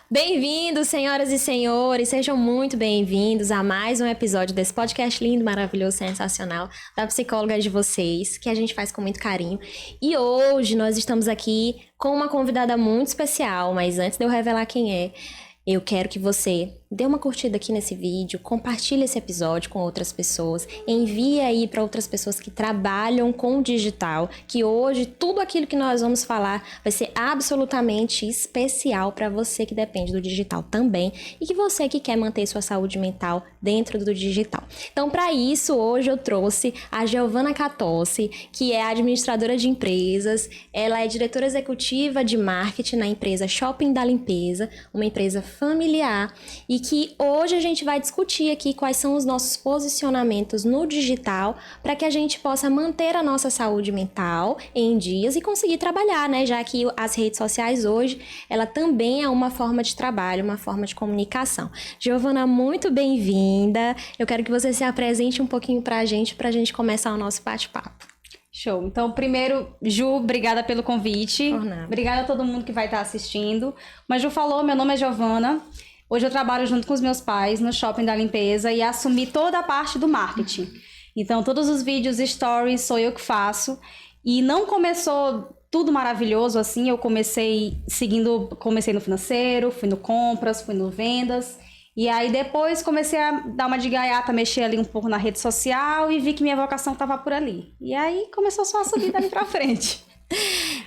Bem-vindos, senhoras e senhores, sejam muito bem-vindos a mais um episódio desse podcast lindo, maravilhoso, sensacional da psicóloga de vocês, que a gente faz com muito carinho. E hoje nós estamos aqui com uma convidada muito especial, mas antes de eu revelar quem é, eu quero que você dê uma curtida aqui nesse vídeo, compartilhe esse episódio com outras pessoas, envie aí para outras pessoas que trabalham com o digital, que hoje tudo aquilo que nós vamos falar vai ser absolutamente especial para você que depende do digital também e que você que quer manter sua saúde mental dentro do digital. Então, para isso, hoje eu trouxe a Giovana Catossi, que é administradora de empresas, ela é diretora executiva de marketing na empresa Shopping da Limpeza, uma empresa familiar, e que hoje a gente vai discutir aqui quais são os nossos posicionamentos no digital para que a gente possa manter a nossa saúde mental em dias e conseguir trabalhar, né? Já que as redes sociais hoje, ela também é uma forma de trabalho, uma forma de comunicação. Giovana, muito bem-vinda. Eu quero que você se apresente um pouquinho para a gente começar o nosso bate-papo. Show. Então, primeiro, Ju, obrigada pelo convite. Por nada. Obrigada a todo mundo que vai estar assistindo. Mas Ju falou, meu nome é Giovana. Hoje eu trabalho junto com os meus pais no Shopping da Limpeza e assumi toda a parte do marketing. Então, todos os vídeos, stories, sou eu que faço. E não começou tudo maravilhoso assim. Eu comecei no financeiro, fui no compras, fui no vendas. E aí depois comecei a dar uma de gaiata, mexer ali um pouco na rede social e vi que minha vocação estava por ali. E aí começou só a subir dali pra frente.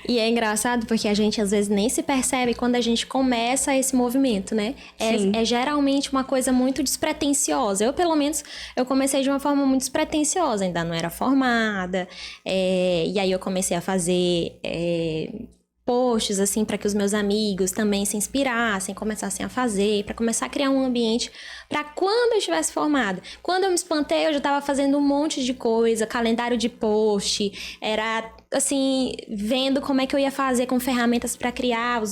E é engraçado porque a gente às vezes nem se percebe quando a gente começa esse movimento, né? É geralmente uma coisa muito despretensiosa. Eu, pelo menos, eu comecei de uma forma muito despretensiosa, ainda não era formada. E aí eu comecei a fazer posts, assim, para que os meus amigos também se inspirassem, começassem a fazer, para começar a criar um ambiente para quando eu estivesse formada. Quando eu me espantei, eu já estava fazendo um monte de coisa, calendário de post, era assim, vendo como é que eu ia fazer com ferramentas para criar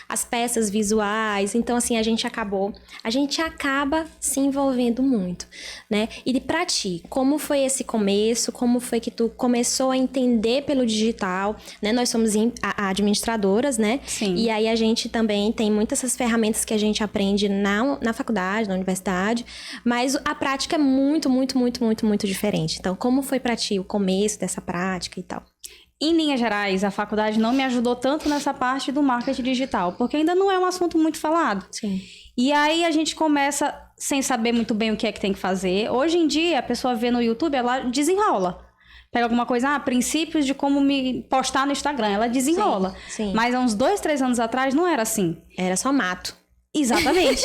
as peças visuais. Então, assim, a gente acaba se envolvendo muito, né? E pra ti, como foi esse começo? Como foi que tu começou a entender pelo digital, né? Nós somos administradoras, né? Sim. E aí a gente também tem muitas essas ferramentas que a gente aprende na faculdade, na universidade, mas a prática é muito, muito, muito, muito, muito diferente. Então, como foi pra ti o começo dessa prática e tal? Em linhas gerais, a faculdade não me ajudou tanto nessa parte do marketing digital, porque ainda não é um assunto muito falado. Sim. E aí a gente começa sem saber muito bem o que é que tem que fazer. Hoje em dia, a pessoa vê no YouTube, ela desenrola. Pega alguma coisa, princípios de como me postar no Instagram, ela desenrola. Sim. Mas há uns 2, 3 anos atrás não era assim. Era só mato. Exatamente.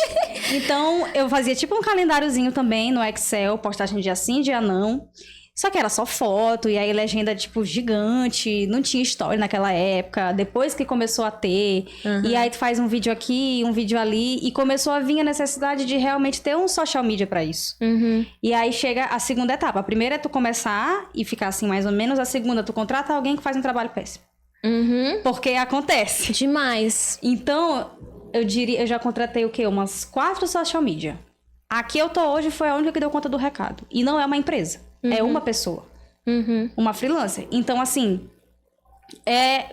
Então, eu fazia tipo um calendáriozinho também no Excel, postagem dia sim, dia não. Só que era só foto, e aí legenda, tipo, gigante, não tinha story naquela época, depois que começou a ter. Uhum. E aí tu faz um vídeo aqui, um vídeo ali, e começou a vir a necessidade de realmente ter um social media pra isso. Uhum. E aí chega a segunda etapa. A primeira é tu começar e ficar assim, mais ou menos. A segunda, tu contrata alguém que faz um trabalho péssimo. Uhum. Porque acontece. Demais. Então, eu já contratei o quê? Umas 4 social media. Aqui eu tô hoje foi a única que deu conta do recado. E não é uma empresa. É uma pessoa. Uhum. Uma freelancer. Então, assim,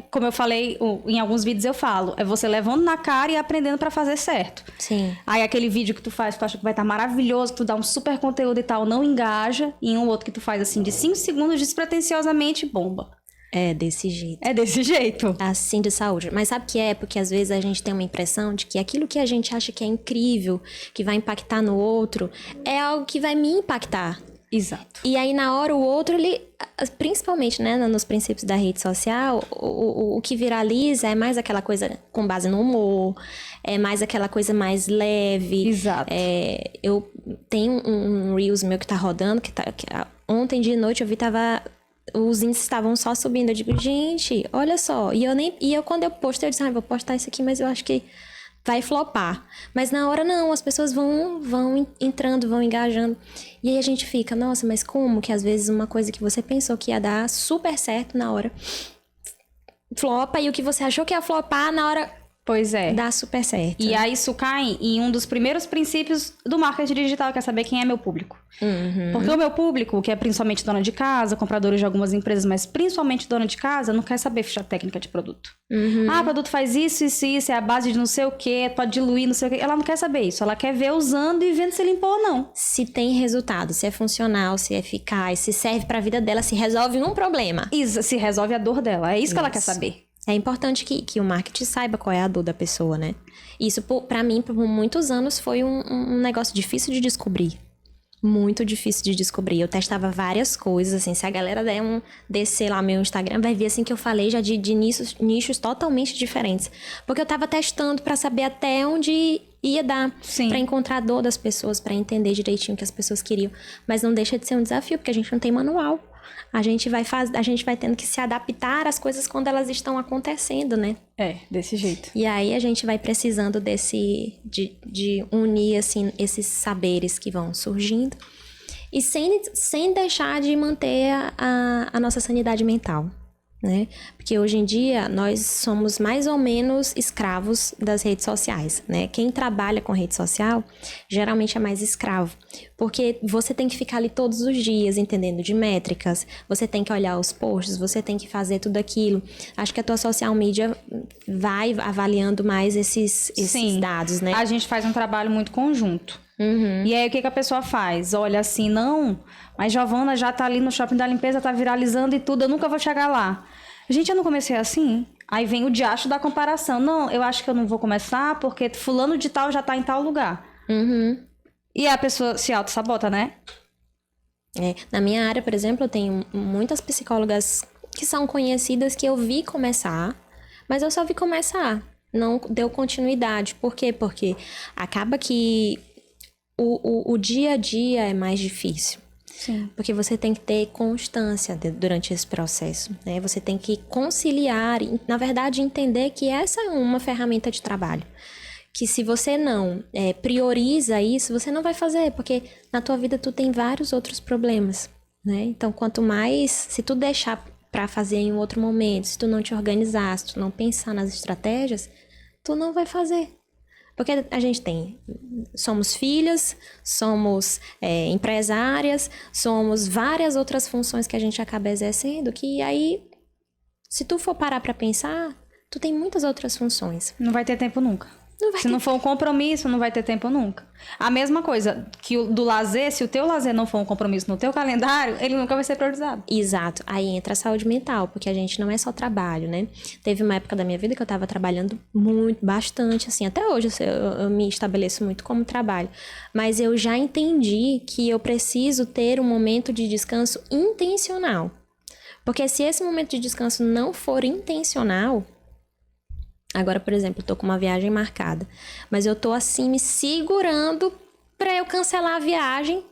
como eu falei, em alguns vídeos eu falo, é você levando na cara e aprendendo pra fazer certo. Sim. Aí aquele vídeo que tu faz, tu acha que vai estar maravilhoso, tu dá um super conteúdo e tal, não engaja. E um outro que tu faz, assim, de 5 segundos, despretensiosamente, bomba. É desse jeito. É desse jeito. Assim de saúde. Mas sabe o que é? Porque às vezes a gente tem uma impressão de que aquilo que a gente acha que é incrível, que vai impactar no outro, é algo que vai me impactar. Exato. E aí, na hora, o outro, ele... Principalmente, né, nos princípios da rede social, o que viraliza é mais aquela coisa com base no humor, é mais aquela coisa mais leve. Exato. Eu tenho um Reels meu que tá rodando, ontem de noite eu vi, os índices estavam só subindo. Eu digo, gente, olha só. E eu quando eu postei, eu disse, vou postar isso aqui, mas eu acho que vai flopar. Mas na hora não, as pessoas vão entrando, vão engajando. E aí a gente fica, nossa, mas como que às vezes uma coisa que você pensou que ia dar super certo na hora flopa, e o que você achou que ia flopar na hora Pois é. dá super certo. E aí isso cai em um dos primeiros princípios do marketing digital, que é saber quem é meu público. Porque o meu público, que é principalmente dona de casa, compradores de algumas empresas, mas principalmente dona de casa, não quer saber ficha técnica de produto. Ah, o produto faz isso, é a base de não sei o quê, pode diluir, não sei o quê. Ela não quer saber isso, ela quer ver usando e vendo se limpou ou não. Se tem resultado, se é funcional, se é eficaz, se serve pra vida dela, se resolve um problema. Isso, se resolve a dor dela, é isso que ela quer saber. É importante que o marketing saiba qual é a dor da pessoa, né? Isso, pra mim, por muitos anos, foi um negócio difícil de descobrir. Muito difícil de descobrir. Eu testava várias coisas, assim. Se a galera descer lá meu Instagram, vai ver, assim, que eu falei já de nichos totalmente diferentes. Porque eu tava testando pra saber até onde ia dar. Sim. Pra encontrar a dor das pessoas, pra entender direitinho o que as pessoas queriam. Mas não deixa de ser um desafio, porque a gente não tem manual. A gente vai tendo que se adaptar às coisas quando elas estão acontecendo, né? É, desse jeito. E aí a gente vai precisando de unir, assim, esses saberes que vão surgindo. E sem deixar de manter a nossa sanidade mental, né? Porque hoje em dia nós somos mais ou menos escravos das redes sociais, né? Quem trabalha com rede social geralmente é mais escravo, porque você tem que ficar ali todos os dias entendendo de métricas, você tem que olhar os posts, você tem que fazer tudo aquilo. Acho que a tua social media vai avaliando mais esses dados, né? A gente faz um trabalho muito conjunto. E aí, o que a pessoa faz? Olha, assim, não, mas Giovana já tá ali no shopping da limpeza, tá viralizando e tudo, eu nunca vou chegar lá. Gente, eu não comecei assim. Aí vem o diacho da comparação. Não, eu acho que eu não vou começar porque fulano de tal já tá em tal lugar. E a pessoa se auto-sabota, né? Na minha área, por exemplo, eu tenho muitas psicólogas que são conhecidas que eu vi começar, mas eu só vi começar. Não deu continuidade. Por quê? Porque acaba que o dia a dia é mais difícil. Sim. Porque você tem que ter constância durante esse processo, né? Você tem que conciliar e, na verdade, entender que essa é uma ferramenta de trabalho. Que se você não prioriza isso, você não vai fazer, porque na tua vida tu tem vários outros problemas, né? Então, quanto mais, se tu deixar para fazer em um outro momento, se tu não te organizar, se tu não pensar nas estratégias, tu não vai fazer. Porque a gente somos filhas, somos empresárias, somos várias outras funções que a gente acaba exercendo, que aí, se tu for parar pra pensar, tu tem muitas outras funções. Não vai ter tempo nunca. Se não for um compromisso, não vai ter tempo nunca. A mesma coisa que do lazer, se o teu lazer não for um compromisso no teu calendário, ele nunca vai ser priorizado. Exato. Aí entra a saúde mental, porque a gente não é só trabalho, né? Teve uma época da minha vida que eu tava trabalhando muito, bastante, assim. Até hoje eu me estabeleço muito como trabalho. Mas eu já entendi que eu preciso ter um momento de descanso intencional. Porque se esse momento de descanso não for intencional... Agora, por exemplo, eu tô com uma viagem marcada, mas eu tô assim me segurando para eu cancelar a viagem.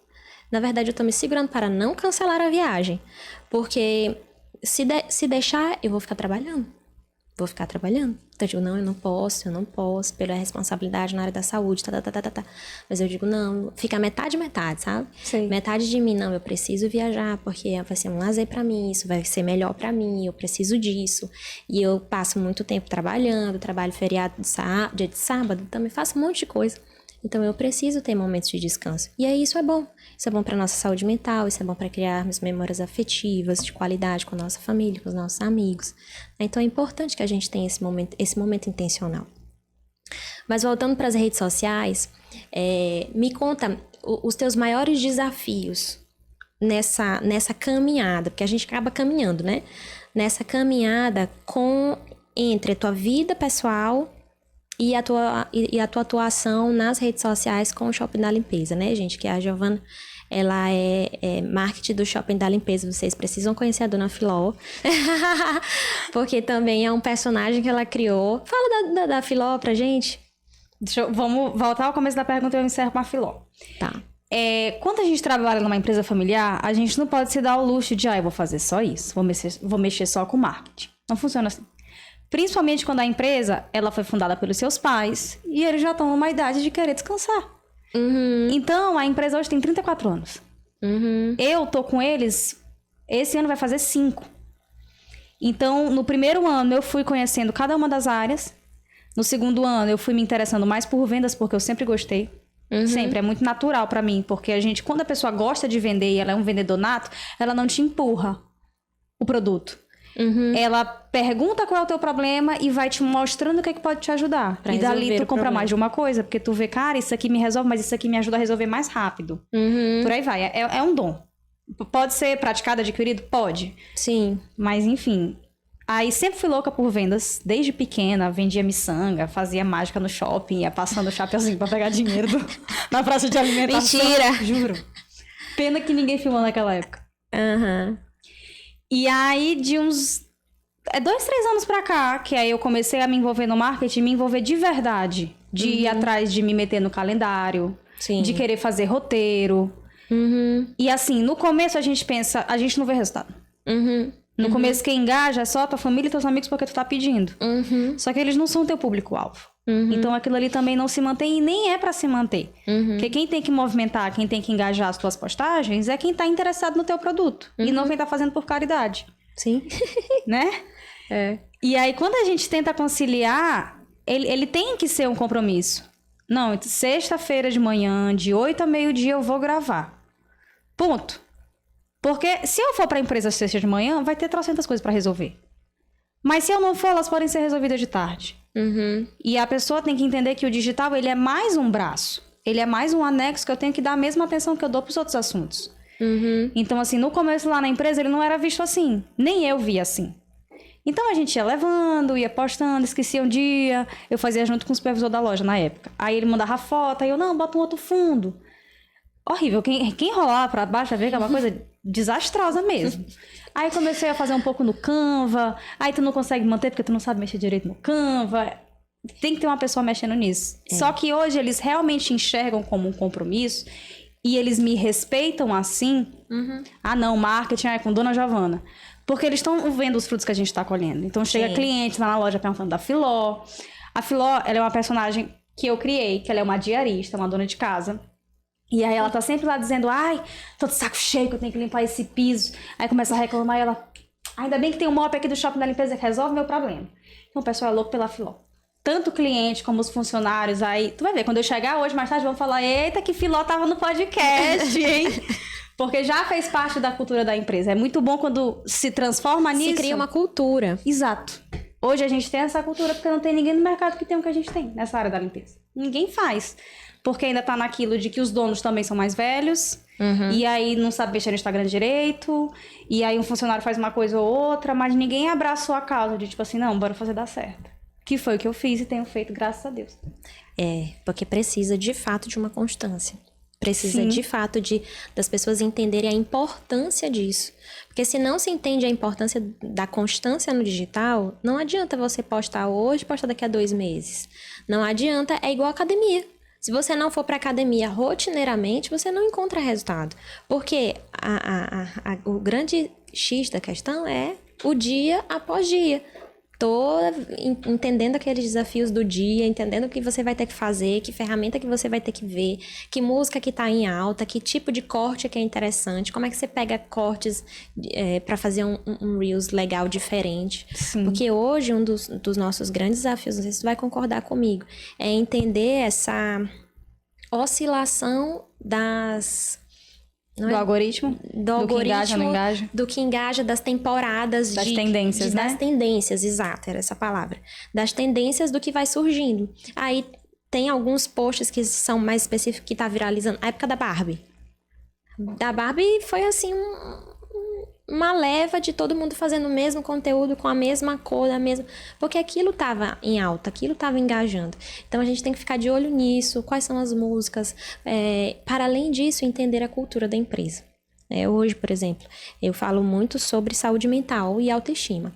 Na verdade, eu tô me segurando para não cancelar a viagem, porque se deixar, eu vou ficar trabalhando. Então, eu digo, não, eu não posso, pela responsabilidade na área da saúde, tá. Mas eu digo, não, fica metade, sabe? Sim. Metade de mim, não, eu preciso viajar, porque vai ser um lazer pra mim, isso vai ser melhor pra mim, eu preciso disso. E eu passo muito tempo trabalhando, trabalho feriado dia de sábado, também faço um monte de coisa. Então, eu preciso ter momentos de descanso. E aí, isso é bom. Isso é bom para nossa saúde mental, isso é bom para criarmos memórias afetivas, de qualidade com a nossa família, com os nossos amigos. Então, é importante que a gente tenha esse momento intencional. Mas, voltando para as redes sociais, me conta os teus maiores desafios nessa caminhada, porque a gente acaba caminhando, né? Nessa caminhada entre a tua vida pessoal e a tua atuação nas redes sociais com o Shopping da Limpeza, né, gente? Que a Giovana, ela é marketing do Shopping da Limpeza. Vocês precisam conhecer a Dona Filó. Porque também é um personagem que ela criou. Fala da Filó pra gente. Vamos voltar ao começo da pergunta e eu encerro com a Filó. Tá. Quando a gente trabalha numa empresa familiar, a gente não pode se dar o luxo de, eu vou fazer só isso, vou mexer só com marketing. Não funciona assim. Principalmente quando a empresa, ela foi fundada pelos seus pais e eles já estão numa idade de querer descansar. Então, a empresa hoje tem 34 anos. Eu tô com eles, esse ano vai fazer 5. Então, no primeiro ano, eu fui conhecendo cada uma das áreas. No segundo ano, eu fui me interessando mais por vendas, porque eu sempre gostei. Sempre, é muito natural pra mim. Porque quando a pessoa gosta de vender e ela é um vendedor nato, ela não te empurra o produto. Ela pergunta qual é o teu problema e vai te mostrando o que pode te ajudar. E dali tu compra mais de uma coisa, porque tu vê, cara, isso aqui me resolve, mas isso aqui me ajuda a resolver mais rápido. Por aí vai, é um dom. Pode ser praticado, adquirido? Pode. Sim. Mas enfim... Aí sempre fui louca por vendas, desde pequena, vendia miçanga, fazia mágica no shopping, ia passando o chapeuzinho pra pegar dinheiro na praça de alimentação. Mentira! Juro. Pena que ninguém filmou naquela época. E aí, de uns 2, 3 anos pra cá, que aí eu comecei a me envolver no marketing, me envolver de verdade. De ir atrás de me meter no calendário, de querer fazer roteiro. E assim, no começo a gente pensa, a gente não vê resultado. No começo, quem engaja é só a tua família e teus amigos porque tu tá pedindo. Só que eles não são teu público-alvo. Então, aquilo ali também não se mantém e nem é pra se manter. Porque quem tem que movimentar, quem tem que engajar as tuas postagens é quem tá interessado no teu produto. E não quem tá fazendo por caridade. Sim. Né? E aí, quando a gente tenta conciliar, ele tem que ser um compromisso. Não, sexta-feira de manhã, de 8 a meio-dia, eu vou gravar. Ponto. Porque se eu for pra empresa sexta de manhã, vai ter 300 coisas pra resolver. Mas se eu não for, elas podem ser resolvidas de tarde. E a pessoa tem que entender que o digital, ele é mais um braço. Ele é mais um anexo que eu tenho que dar a mesma atenção que eu dou pros outros assuntos. Então, assim, no começo lá na empresa, ele não era visto assim. Nem eu via assim. Então, a gente ia levando, ia postando, esquecia um dia. Eu fazia junto com o supervisor da loja na época. Aí ele mandava a foto, aí eu, não, bota um outro fundo. Horrível. Quem rolar pra baixo vai ver que é uma coisa desastrosa mesmo. Aí comecei a fazer um pouco no Canva. Aí tu não consegue manter porque tu não sabe mexer direito no Canva. Tem que ter uma pessoa mexendo nisso. Só que hoje eles realmente enxergam como um compromisso e eles me respeitam assim. Ah, não, marketing é com Dona Giovana. Porque eles estão vendo os frutos que a gente tá colhendo. Então chega cliente lá na loja perguntando da Filó. A Filó, ela é uma personagem que eu criei, que ela é uma diarista, uma dona de casa. E aí ela tá sempre lá dizendo, ai, tô de saco cheio que eu tenho que limpar esse piso. Aí começa a reclamar e ela, ainda bem que tem um mop aqui do shopping da limpeza que resolve meu problema. Então o pessoal é louco pela Filó. Tanto o cliente como os funcionários, aí... Tu vai ver, quando eu chegar hoje, mais tarde, vão falar, eita, que Filó tava no podcast, hein? Porque já fez parte da cultura da empresa. É muito bom quando se transforma nisso. Se cria uma cultura. Exato. Hoje a gente tem essa cultura porque não tem ninguém no mercado que tem o que a gente tem nessa área da limpeza. Ninguém faz. Porque ainda tá naquilo de que os donos também são mais velhos. E aí não sabe mexer no Instagram direito. E aí um funcionário faz uma coisa ou outra. Mas ninguém abraçou a causa de tipo assim, não, bora fazer dar certo. Que foi o que eu fiz e tenho feito, graças a Deus. Porque precisa de fato de uma constância. Precisa de fato das pessoas entenderem a importância disso. Porque se não se entende a importância da constância no digital, não adianta você postar hoje, postar daqui a 2 meses. Não adianta, é igual academia. Se você não for para academia rotineiramente, você não encontra resultado. Porque o grande X da questão é o dia após dia. Tô entendendo aqueles desafios do dia, entendendo o que você vai ter que fazer, que ferramenta que você vai ter que ver, que música que tá em alta, que tipo de corte que é interessante, como é que você pega cortes para fazer um Reels legal, diferente. Sim. Porque hoje um dos nossos grandes desafios, não sei se você vai concordar comigo, é entender essa oscilação do algoritmo? Do algoritmo, que engaja, não engaja? Do que engaja, das temporadas. Das tendências, né? Das tendências, exato, era essa palavra. Das tendências do que vai surgindo. Aí tem alguns posts que são mais específicos, que tá viralizando. A época da Barbie. Da Barbie foi assim, uma leva de todo mundo fazendo o mesmo conteúdo, com a mesma cor, porque aquilo tava em alta, aquilo tava engajando. Então a gente tem que ficar de olho nisso, quais são as músicas, para além disso, entender a cultura da empresa. Hoje, por exemplo, eu falo muito sobre saúde mental e autoestima.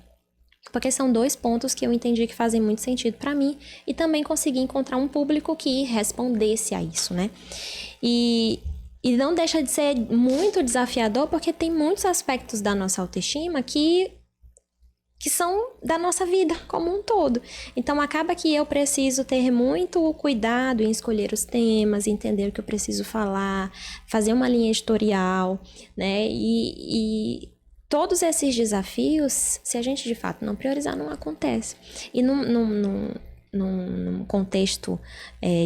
Porque são 2 pontos que eu entendi que fazem muito sentido para mim e também consegui encontrar um público que respondesse a isso, né? E não deixa de ser muito desafiador, porque tem muitos aspectos da nossa autoestima que são da nossa vida como um todo. Então, acaba que eu preciso ter muito cuidado em escolher os temas, entender o que eu preciso falar, fazer uma linha editorial, né? E todos esses desafios, se a gente de fato não priorizar, não acontece. E num contexto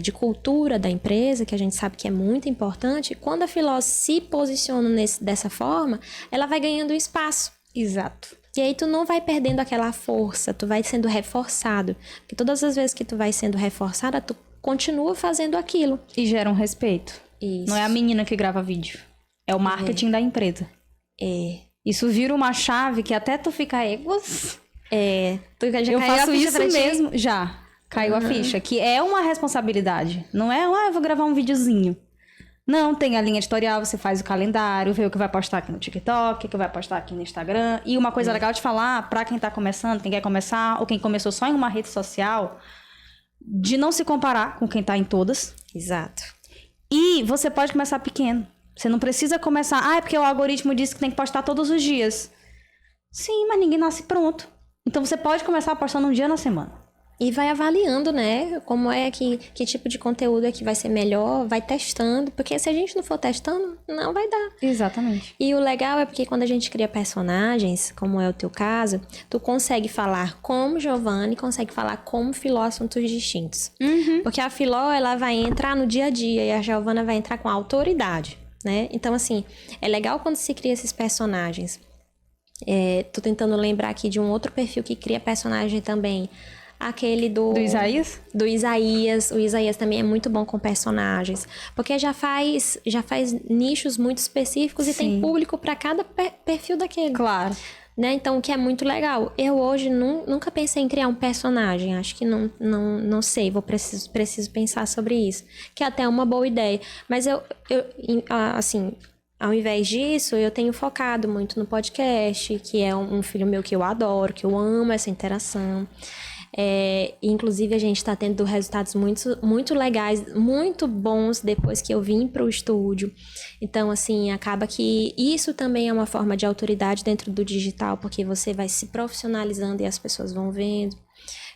de cultura da empresa, que a gente sabe que é muito importante, quando a Filó se posiciona dessa forma, ela vai ganhando espaço. Exato. E aí tu não vai perdendo aquela força, tu vai sendo reforçado. Porque todas as vezes que tu vai sendo reforçada, tu continua fazendo aquilo. E gera um respeito. Isso. Não é a menina que grava vídeo. É o marketing da empresa. Isso vira uma chave que até tu fica egos. Tu já Eu caiu faço a ficha isso pra ti? mesmo. Já. Caiu a ficha. Que é uma responsabilidade. Não é, eu vou gravar um videozinho. Não, tem a linha editorial, você faz o calendário, vê o que vai postar aqui no TikTok, o que vai postar aqui no Instagram. E uma coisa legal de falar, pra quem tá começando, quem quer começar, ou quem começou só em uma rede social, de não se comparar com quem tá em todas. Exato. E você pode começar pequeno. Você não precisa começar... é porque o algoritmo disse que tem que postar todos os dias. Sim, mas ninguém nasce pronto. Então você pode começar postando um dia na semana. E vai avaliando, né? Como é que tipo de conteúdo é que vai ser melhor, vai testando. Porque se a gente não for testando, não vai dar. Exatamente. E o legal é porque quando a gente cria personagens, como é o teu caso, tu consegue falar como Giovanni, consegue falar como Filó, assuntos distintos. Porque a Filó, ela vai entrar no dia a dia e a Giovanna vai entrar com autoridade, né? Então, assim, é legal quando se cria esses personagens. Tô tentando lembrar aqui de um outro perfil que cria personagem também. Aquele do Isaías? Do Isaías. O Isaías também é muito bom com personagens. Porque já faz nichos muito específicos. Sim. E tem público para cada perfil daquele. Claro. Né? Então, o que é muito legal. Eu hoje nunca pensei em criar um personagem. Acho que não sei. Preciso pensar sobre isso. Que é até uma boa ideia. Mas eu assim... Ao invés disso, eu tenho focado muito no podcast, que é um filho meu que eu adoro, que eu amo essa interação. Inclusive, a gente está tendo resultados muito, muito legais, muito bons depois que eu vim para o estúdio. Então, assim, acaba que isso também é uma forma de autoridade dentro do digital, porque você vai se profissionalizando e as pessoas vão vendo.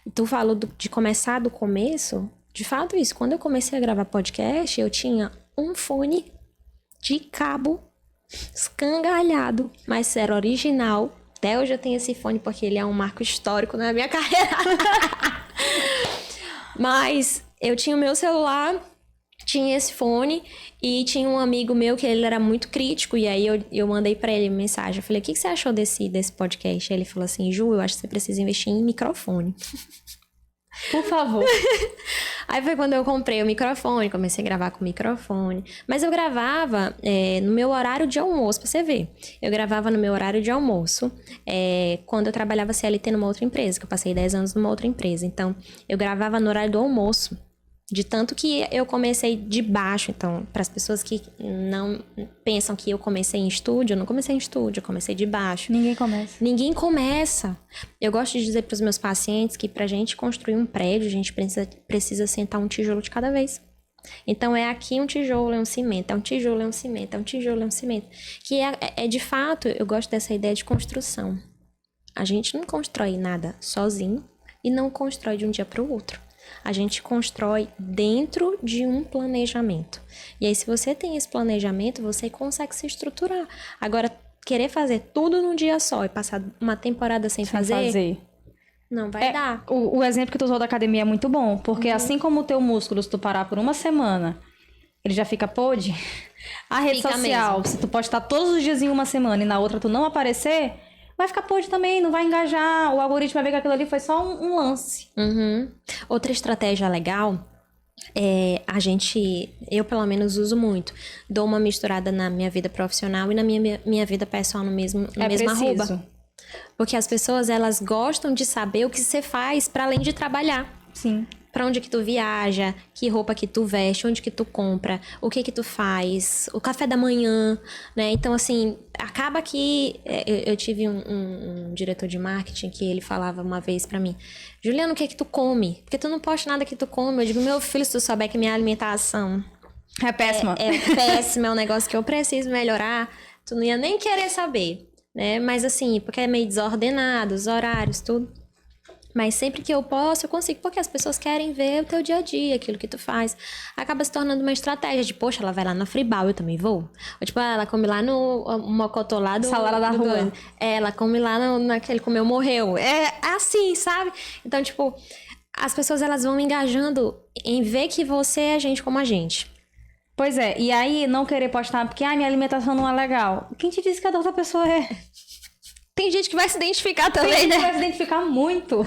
E tu falou de começar do começo. De fato, isso. Quando eu comecei a gravar podcast, eu tinha um fone de cabo escangalhado, mas era original. Até hoje eu tenho esse fone porque ele é um marco histórico na minha carreira. Mas eu tinha o meu celular, tinha esse fone e tinha um amigo meu que ele era muito crítico e aí eu mandei pra ele mensagem. Eu falei, o que você achou desse podcast? Aí ele falou assim, Ju, eu acho que você precisa investir em microfone. Por favor. Aí foi quando eu comprei o microfone, comecei a gravar com o microfone. Mas eu gravava no meu horário de almoço, pra você ver. Eu gravava no meu horário de almoço, quando eu trabalhava CLT numa outra empresa, que eu passei 10 anos numa outra empresa. Então, eu gravava no horário do almoço. De tanto que eu comecei de baixo. Então, para as pessoas que não pensam que eu comecei em estúdio, eu não comecei em estúdio, eu comecei de baixo. Ninguém começa. Eu gosto de dizer para os meus pacientes que para a gente construir um prédio, a gente precisa sentar um tijolo de cada vez. Então, é aqui um tijolo, é um cimento, é um tijolo, é um cimento, é um tijolo, é um cimento. Que é de fato, eu gosto dessa ideia de construção. A gente não constrói nada sozinho e não constrói de um dia para o outro. A gente constrói dentro de um planejamento. E aí, se você tem esse planejamento, você consegue se estruturar. Agora, querer fazer tudo num dia só e passar uma temporada sem fazer, não vai dar. O exemplo que tu usou da academia é muito bom, porque assim como o teu músculo, se tu parar por uma semana, ele já fica podre. A rede social, se tu postar todos os dias em uma semana e na outra tu não aparecer, vai ficar podre também, não vai engajar. O algoritmo vai ver que aquilo ali foi só um lance. Outra estratégia legal eu pelo menos uso muito. Dou uma misturada na minha vida profissional e na minha vida pessoal no mesmo arroba. Porque as pessoas, elas gostam de saber o que você faz para além de trabalhar. Sim. Pra onde que tu viaja, que roupa que tu veste, onde que tu compra, o que tu faz, o café da manhã, né? Então, assim, acaba que... Eu tive um diretor de marketing que ele falava uma vez pra mim, Juliana, o que tu come? Porque tu não posta nada que tu come. Eu digo, meu filho, se tu souber que minha alimentação... É péssima. É péssima, é um negócio que eu preciso melhorar, tu não ia nem querer saber, né? Mas, assim, porque é meio desordenado, os horários, tudo... Mas sempre que eu posso, eu consigo, porque as pessoas querem ver o teu dia a dia, aquilo que tu faz. Acaba se tornando uma estratégia de, poxa, ela vai lá na Fribal, eu também vou. Ou tipo, ela come lá no Mocotó lá do... Salada da rua. Ela come lá naquele Comeu Morreu. É assim, sabe? Então, tipo, as pessoas elas vão engajando em ver que você é gente como a gente. Pois é, e aí não querer postar porque minha alimentação não é legal. Quem te disse que a outra pessoa é? Tem gente que vai se identificar Tem também, gente né? que vai se identificar muito.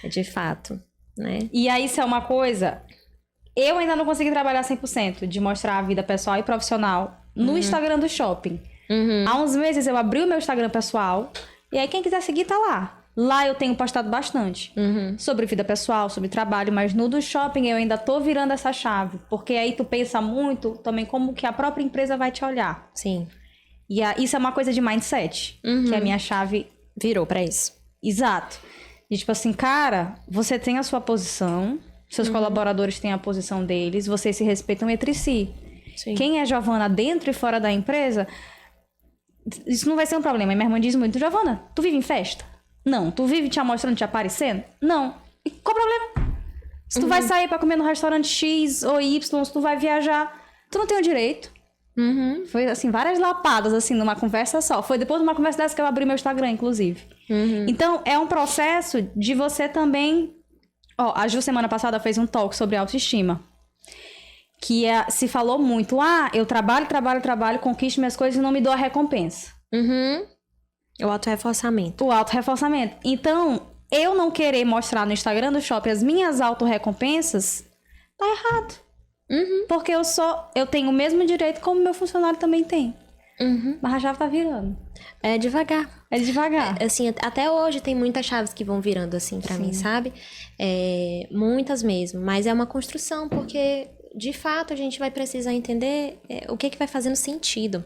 De fato, né? E aí isso é uma coisa... Eu ainda não consegui trabalhar 100% de mostrar a vida pessoal e profissional no Instagram do shopping. Há uns meses eu abri o meu Instagram pessoal e aí quem quiser seguir tá lá. Lá eu tenho postado bastante sobre vida pessoal, sobre trabalho, mas no do shopping eu ainda tô virando essa chave. Porque aí tu pensa muito também como que a própria empresa vai te olhar. Sim. E isso é uma coisa de mindset, que é a minha chave... Virou pra isso. Exato. E tipo assim, cara, você tem a sua posição, seus colaboradores têm a posição deles, vocês se respeitam entre si. Sim. Quem é Giovana dentro e fora da empresa, isso não vai ser um problema. E minha irmã diz muito, Giovana, tu vive em festa? Não. Tu vive te mostrando, te aparecendo? Não. E qual o problema? Se tu vai sair pra comer no restaurante X ou Y, se tu vai viajar, tu não tem o direito. Foi, assim, várias lapadas, assim, numa conversa só. Foi depois de uma conversa dessa que eu abri meu Instagram, inclusive. Então, é um processo de você também... Ó, a Ju, semana passada, fez um talk sobre autoestima. Que se falou muito, eu trabalho, conquisto minhas coisas e não me dou a recompensa. O autorreforçamento. O autorreforçamento. Então, eu não querer mostrar no Instagram do shopping as minhas autorrecompensas, tá errado. Porque eu tenho o mesmo direito como meu funcionário também tem. Mas a chave tá virando. É devagar. É devagar. Assim, até hoje tem muitas chaves que vão virando assim pra mim, sabe? Muitas mesmo. Mas é uma construção, porque de fato a gente vai precisar entender o que vai fazendo sentido.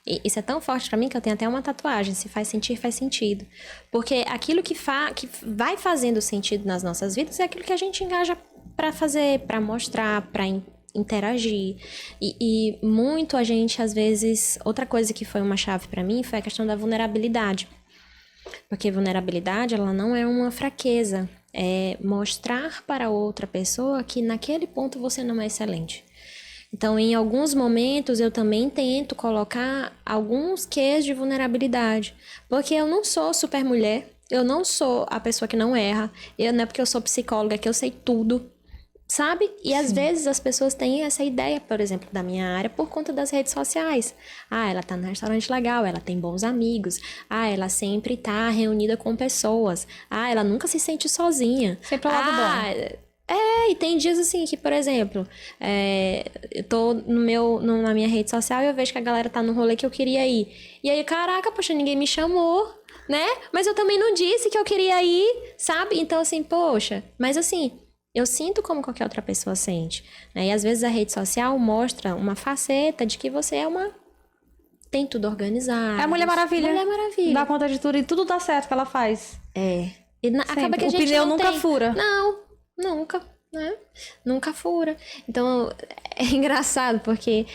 E isso é tão forte pra mim que eu tenho até uma tatuagem. Se faz sentir, faz sentido. Porque aquilo que vai fazendo sentido nas nossas vidas é aquilo que a gente engaja pra fazer, pra mostrar, pra interagir. E muito a gente, às vezes... Outra coisa que foi uma chave pra mim foi a questão da vulnerabilidade. Porque vulnerabilidade, ela não é uma fraqueza. É mostrar para outra pessoa que naquele ponto você não é excelente. Então, em alguns momentos, eu também tento colocar alguns quês de vulnerabilidade. Porque eu não sou super mulher, eu não sou a pessoa que não erra, não é porque eu sou psicóloga que eu sei tudo, sabe? E às vezes as pessoas têm essa ideia, por exemplo, da minha área, por conta das redes sociais. Ela tá no restaurante legal, ela tem bons amigos. ela sempre tá reunida com pessoas. Ela nunca se sente sozinha. Sempre ao lado bom. E tem dias assim que, por exemplo, eu tô na minha rede social e eu vejo que a galera tá no rolê que eu queria ir. E aí, caraca, poxa, ninguém me chamou, né? Mas eu também não disse que eu queria ir, sabe? Então, assim, poxa, mas assim... Eu sinto como qualquer outra pessoa sente, né? E às vezes a rede social mostra uma faceta de que você tem tudo organizado. É a Mulher Maravilha. Mulher Maravilha. Dá conta de tudo e tudo dá certo que ela faz. Acaba que a gente o pneu não nunca tem. fura. Não, nunca, né? Nunca fura. Então, é engraçado porque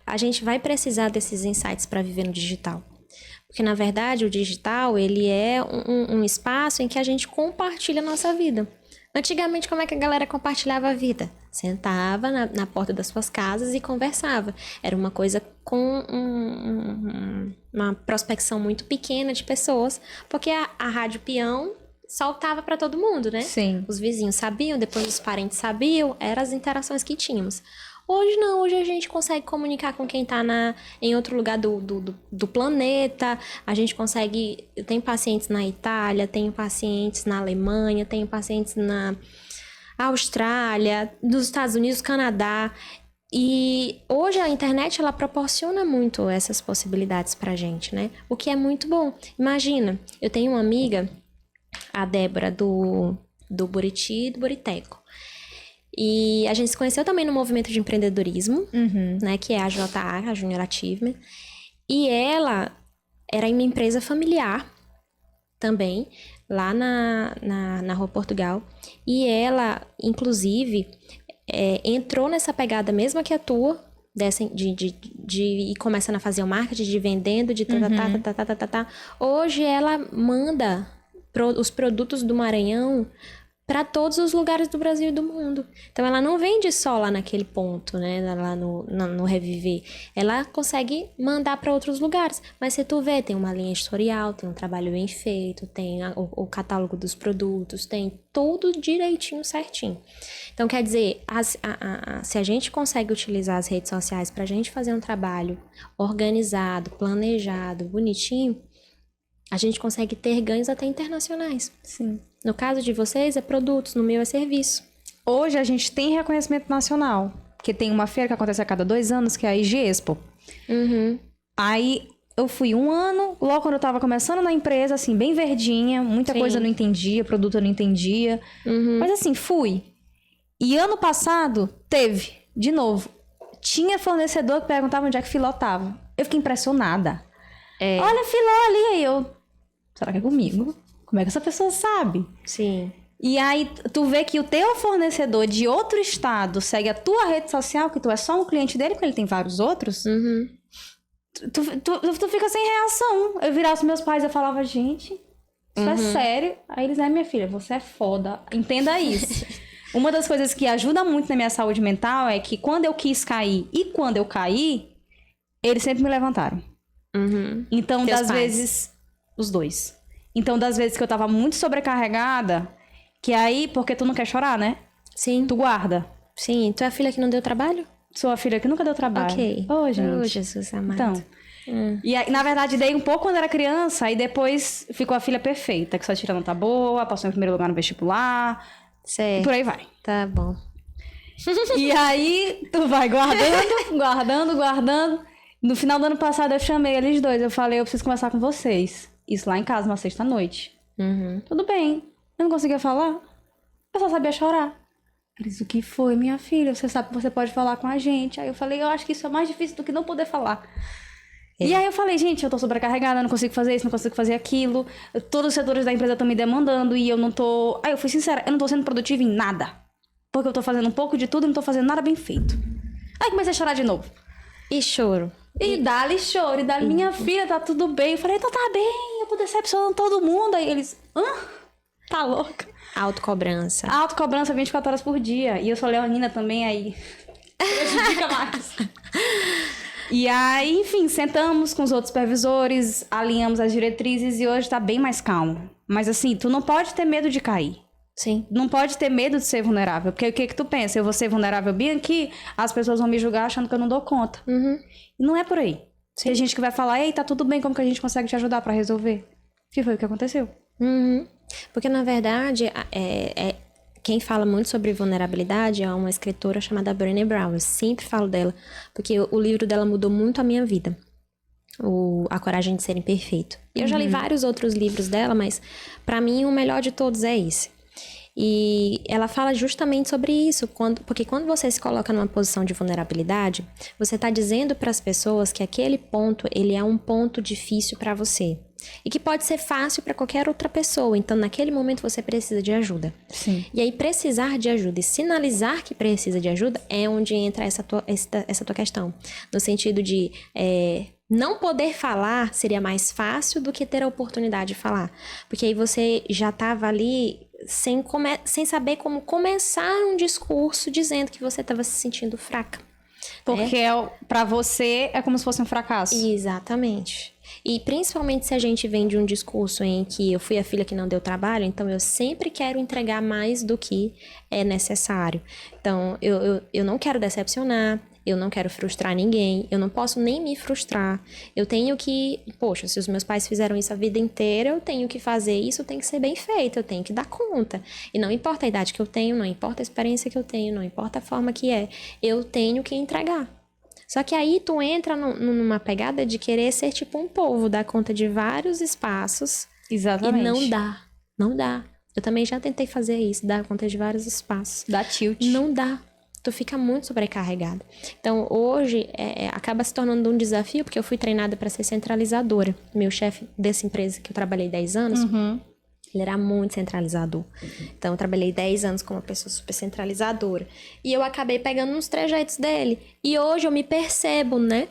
a gente vai precisar desses insights para viver no digital. Porque, na verdade, o digital, ele é um espaço em que a gente compartilha a nossa vida. Antigamente, como é que a galera compartilhava a vida? Sentava na porta das suas casas e conversava. Era uma coisa com uma prospecção muito pequena de pessoas, porque a Rádio Peão soltava para todo mundo, né? Sim. Os vizinhos sabiam, depois os parentes sabiam, eram as interações que tínhamos. Hoje não, hoje a gente consegue comunicar com quem tá em outro lugar do planeta, a gente consegue... Eu tenho pacientes na Itália, tenho pacientes na Alemanha, tenho pacientes na Austrália, nos Estados Unidos, Canadá, e hoje a internet, ela proporciona muito essas possibilidades pra gente, né? O que é muito bom. Imagina, eu tenho uma amiga, a Débora, do Buriti e do Buriteco. E a gente se conheceu também no movimento de empreendedorismo, né? Que é a JA, a Junior Achievement. E ela era em uma empresa familiar também, lá na Rua Portugal. E ela, inclusive, entrou nessa pegada mesma que a tua, de ir começando a fazer o marketing, de vendendo, de Hoje ela manda os produtos do Maranhão para todos os lugares do Brasil e do mundo. Então, ela não vende só lá naquele ponto, né? Lá no Reviver. Ela consegue mandar para outros lugares. Mas se tu vê, tem uma linha editorial, tem um trabalho bem feito, tem o catálogo dos produtos, tem tudo direitinho, certinho. Então, quer dizer, se a gente consegue utilizar as redes sociais pra gente fazer um trabalho organizado, planejado, bonitinho, a gente consegue ter ganhos até internacionais. Sim. No caso de vocês, é produtos, no meu é serviço. Hoje a gente tem reconhecimento nacional, porque tem uma feira que acontece a cada 2 anos, que é a IG Expo. Uhum. Aí eu fui 1 ano, logo quando eu tava começando na empresa, assim, bem verdinha, muita Sim. coisa eu não entendia, produto eu não entendia. Mas assim, fui. E ano passado, teve, de novo. Tinha fornecedor que perguntava onde é que Filó tava. Eu fiquei impressionada. Olha, Filó ali. Aí eu, será que é comigo? Como é que essa pessoa sabe? Sim. E aí, tu vê que o teu fornecedor de outro estado segue a tua rede social, que tu é só um cliente dele, porque ele tem vários outros. Uhum. Tu fica sem reação. Eu virava os meus pais e eu falava, gente, isso é sério? Aí eles, minha filha, você é foda. Entenda isso. Uma das coisas que ajuda muito na minha saúde mental é que quando eu quis cair e quando eu caí, eles sempre me levantaram. Uhum. Então, Teus das pais? vezes... Os dois. Então, das vezes que eu tava muito sobrecarregada, que aí, porque tu não quer chorar, né? Sim. Tu guarda. Sim. Tu é a filha que não deu trabalho? Sou a filha que nunca deu trabalho. Ok. Ô, gente. Oh, Jesus amado. Então... E aí, na verdade, dei um pouco quando era criança, aí depois ficou a filha perfeita, que só tira nota boa, passou em primeiro lugar no vestibular, e Certo. por aí vai. Tá bom. E aí, tu vai guardando. No final do ano passado, eu chamei eles dois, eu falei, eu preciso conversar com vocês. Isso lá em casa, uma sexta-noite. Uhum. Tudo bem. Eu não conseguia falar. Eu só sabia chorar. Eles, o que foi, minha filha? Você sabe que você pode falar com a gente. Aí eu falei, eu acho que isso é mais difícil do que não poder falar. E aí eu falei, gente, eu tô sobrecarregada, eu não consigo fazer isso, não consigo fazer aquilo. Todos os setores da empresa estão me demandando e eu não tô... Aí eu fui sincera, eu não tô sendo produtiva em nada. Porque eu tô fazendo um pouco de tudo e não tô fazendo nada bem feito. Aí comecei a chorar de novo. E choro. E dá-lhe choro, e dá-lhe, minha filha, tá tudo bem. Eu falei, então tá bem, eu tô decepcionando todo mundo. Aí eles, tá louca? Autocobrança. Autocobrança 24 horas por dia. E eu sou leonina também, aí prejudica mais. E aí, enfim, sentamos com os outros supervisores, alinhamos as diretrizes e hoje tá bem mais calmo. Mas assim, tu não pode ter medo de cair. Sim. Não pode ter medo de ser vulnerável. Porque o que tu pensa? Eu vou ser vulnerável bem aqui, as pessoas vão me julgar achando que eu não dou conta. Uhum. E não é por aí. Tem gente que vai falar, ei, tá tudo bem, como que a gente consegue te ajudar pra resolver? Que foi o que aconteceu? Uhum. Porque, na verdade, quem fala muito sobre vulnerabilidade é uma escritora chamada Brené Brown. Eu sempre falo dela, porque o livro dela mudou muito a minha vida. A Coragem de Ser Imperfeito. E eu já li vários outros livros dela, mas pra mim o melhor de todos é esse. E ela fala justamente sobre isso, porque quando você se coloca numa posição de vulnerabilidade, você está dizendo para as pessoas que aquele ponto, ele é um ponto difícil para você. E que pode ser fácil para qualquer outra pessoa. Então, naquele momento, você precisa de ajuda. Sim. E aí, precisar de ajuda e sinalizar que precisa de ajuda é onde entra essa tua questão. No sentido de... não poder falar seria mais fácil do que ter a oportunidade de falar. Porque aí você já estava ali sem saber como começar um discurso dizendo que você estava se sentindo fraca. Porque pra você é como se fosse um fracasso. Exatamente. E principalmente se a gente vem de um discurso em que eu fui a filha que não deu trabalho, então eu sempre quero entregar mais do que é necessário. Então, eu não quero decepcionar, eu não quero frustrar ninguém, eu não posso nem me frustrar. Eu tenho que... Poxa, se os meus pais fizeram isso a vida inteira, eu tenho que fazer isso, tem que ser bem feito, eu tenho que dar conta. E não importa a idade que eu tenho, não importa a experiência que eu tenho, não importa a forma que é, eu tenho que entregar. Só que aí tu entra numa pegada de querer ser tipo um povo, dar conta de vários espaços. Exatamente. E não dá. Eu também já tentei fazer isso, dar conta de vários espaços. Dá tilt. Não dá. Tu fica muito sobrecarregada. Então, hoje, acaba se tornando um desafio, porque eu fui treinada para ser centralizadora. Meu chefe dessa empresa, que eu trabalhei 10 anos, ele era muito centralizador. Então, eu trabalhei 10 anos como uma pessoa super centralizadora. E eu acabei pegando uns trejeitos dele. E hoje eu me percebo, né?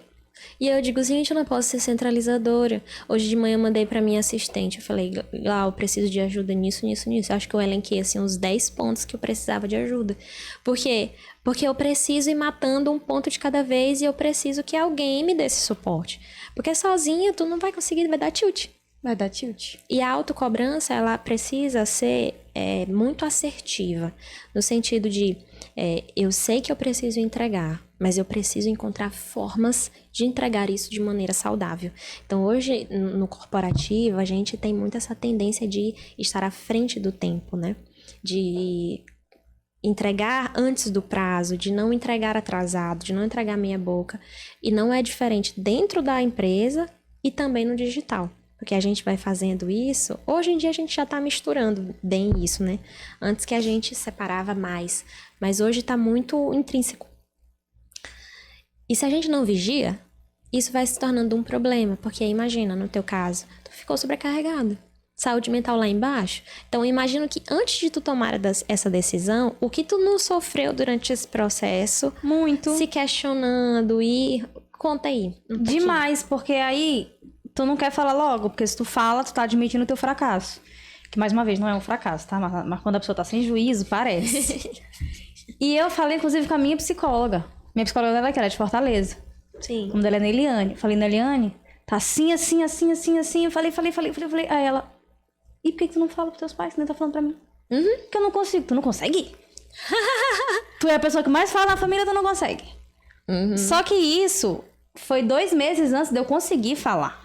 E eu digo, gente, eu não posso ser centralizadora. Hoje de manhã eu mandei pra minha assistente. Eu falei, eu preciso de ajuda nisso, nisso, nisso. Eu acho que eu elenquei, assim, uns 10 pontos que eu precisava de ajuda. Por quê? Porque eu preciso ir matando um ponto de cada vez e eu preciso que alguém me dê esse suporte. Porque sozinha tu não vai conseguir, vai dar tilt. Vai dar tilt. E a autocobrança, ela precisa ser muito assertiva. No sentido de, eu sei que eu preciso entregar, mas eu preciso encontrar formas de entregar isso de maneira saudável. Então, hoje, no corporativo, a gente tem muito essa tendência de estar à frente do tempo, né? De entregar antes do prazo, de não entregar atrasado, de não entregar meia boca. E não é diferente dentro da empresa e também no digital. Porque a gente vai fazendo isso, hoje em dia a gente já está misturando bem isso, né? Antes que a gente separava mais, mas hoje está muito intrínseco. E se a gente não vigia, isso vai se tornando um problema, porque imagina, no teu caso, tu ficou sobrecarregado, saúde mental lá embaixo. Então, imagino que antes de tu tomar essa decisão, o que tu não sofreu durante esse processo, Muito. se questionando e... Conta aí. Um pouquinho. Demais, porque aí tu não quer falar logo, porque se tu fala, tu tá admitindo o teu fracasso. Que, mais uma vez, não é um fracasso, tá? Mas quando a pessoa tá sem juízo, parece. E eu falei, inclusive, com a minha psicóloga. Minha psicóloga era aquela, de Fortaleza. Sim. O nome dela é Neliane. Falei, Neliane, tá assim, assim, assim, assim, assim. Eu falei. Aí ela, e por que tu não fala pros teus pais? Você nem tá falando pra mim. Porque eu não consigo. Tu não consegue? Tu é a pessoa que mais fala na família, tu não consegue. Só que isso foi 2 meses antes de eu conseguir falar.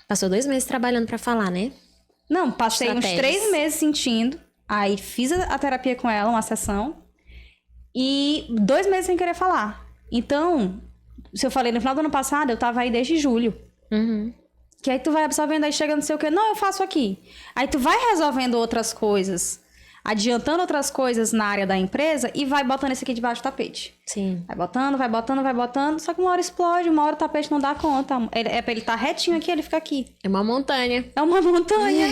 Passou 2 meses trabalhando pra falar, né? Não, passei uns 3 meses sentindo. Aí fiz a terapia com ela, uma sessão. E 2 meses sem querer falar. Então, se eu falei no final do ano passado, eu tava aí desde julho. Que aí tu vai absorvendo, aí chega não sei o quê. Não, eu faço aqui. Aí tu vai resolvendo outras coisas, adiantando outras coisas na área da empresa e vai botando esse aqui debaixo do tapete. Sim. Vai botando, vai botando, vai botando. Só que uma hora explode, uma hora o tapete não dá conta. É pra ele estar retinho aqui, ele fica aqui. É uma montanha. É uma montanha.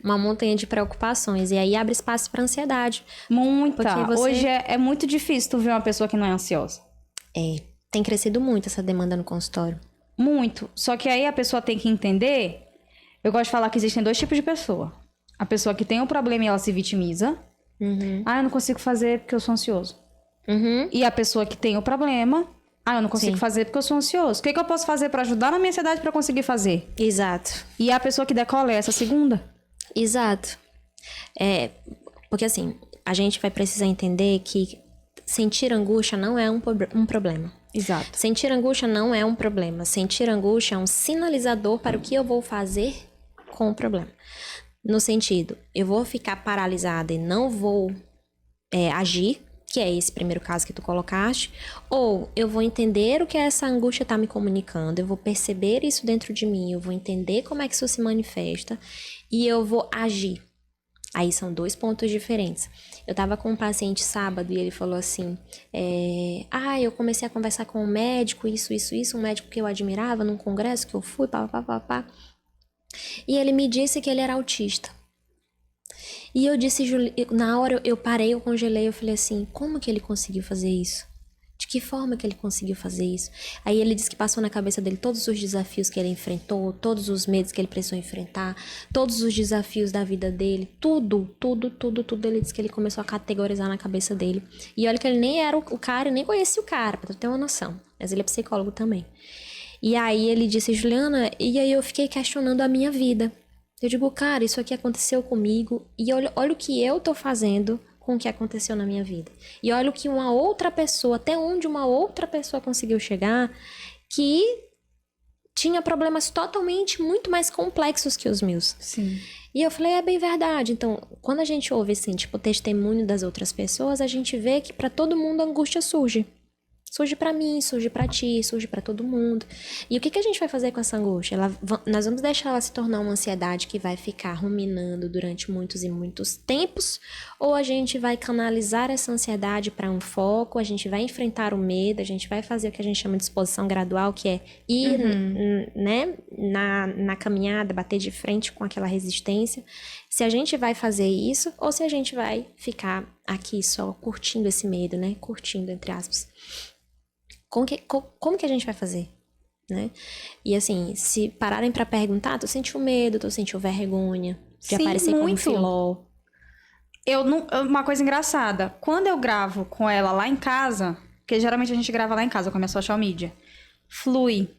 Uma montanha de preocupações. E aí abre espaço pra ansiedade. Muita. Porque você- Hoje é muito difícil tu ver uma pessoa que não é ansiosa. Tem crescido muito essa demanda no consultório. Muito. Só que aí a pessoa tem que entender... Eu gosto de falar que existem 2 tipos de pessoa. A pessoa que tem um problema e ela se vitimiza. Ah, eu não consigo fazer porque eu sou ansioso. E a pessoa que tem o problema... Ah, eu não consigo fazer porque eu sou ansioso. O que eu posso fazer pra ajudar na minha ansiedade pra eu conseguir fazer? Exato. E a pessoa que decola é essa segunda? Exato. Porque assim, a gente vai precisar entender que sentir angústia não é um problema. Exato. Sentir angústia não é um problema. Sentir angústia é um sinalizador para o que eu vou fazer com o problema. No sentido, eu vou ficar paralisada e não vou agir, que é esse primeiro caso que tu colocaste, ou eu vou entender o que essa angústia está me comunicando, eu vou perceber isso dentro de mim, eu vou entender como é que isso se manifesta e eu vou agir. Aí são 2 pontos diferentes. Eu tava com um paciente sábado e ele falou assim, eu comecei a conversar com um médico, isso, um médico que eu admirava num congresso que eu fui, pá. E ele me disse que ele era autista. E eu disse, na hora eu parei, eu congelei, eu falei assim, como que ele conseguiu fazer isso? De que forma que ele conseguiu fazer isso? Aí ele disse que passou na cabeça dele todos os desafios que ele enfrentou, todos os medos que ele precisou enfrentar, todos os desafios da vida dele, tudo. Ele disse que ele começou a categorizar na cabeça dele. E olha que ele nem era o cara, nem conhecia o cara, pra tu ter uma noção. Mas ele é psicólogo também. E aí ele disse, Juliana, e aí eu fiquei questionando a minha vida. Eu digo, cara, isso aqui aconteceu comigo e olha o que eu tô fazendo com o que aconteceu na minha vida. E olha o que uma outra pessoa, até onde uma outra pessoa conseguiu chegar, que tinha problemas totalmente muito mais complexos que os meus. Sim. E eu falei, é bem verdade. Então, quando a gente ouve assim, tipo, testemunho das outras pessoas, a gente vê que para todo mundo a angústia surge. Surge pra mim, surge pra ti, surge pra todo mundo. E o que a gente vai fazer com essa angústia? Nós vamos deixar ela se tornar uma ansiedade que vai ficar ruminando durante muitos e muitos tempos? Ou a gente vai canalizar essa ansiedade para um foco, a gente vai enfrentar o medo, a gente vai fazer o que a gente chama de exposição gradual, que é ir né, na caminhada, bater de frente com aquela resistência. Se a gente vai fazer isso, ou se a gente vai ficar aqui só curtindo esse medo, né? Curtindo, entre aspas. Como que a gente vai fazer? né? E assim, se pararem pra perguntar, tu sentiu medo, tu sentiu vergonha de Sim, aparecer como muito. filó? Eu não, uma coisa engraçada, quando eu gravo com ela lá em casa, porque geralmente a gente grava lá em casa com a minha social media, flui.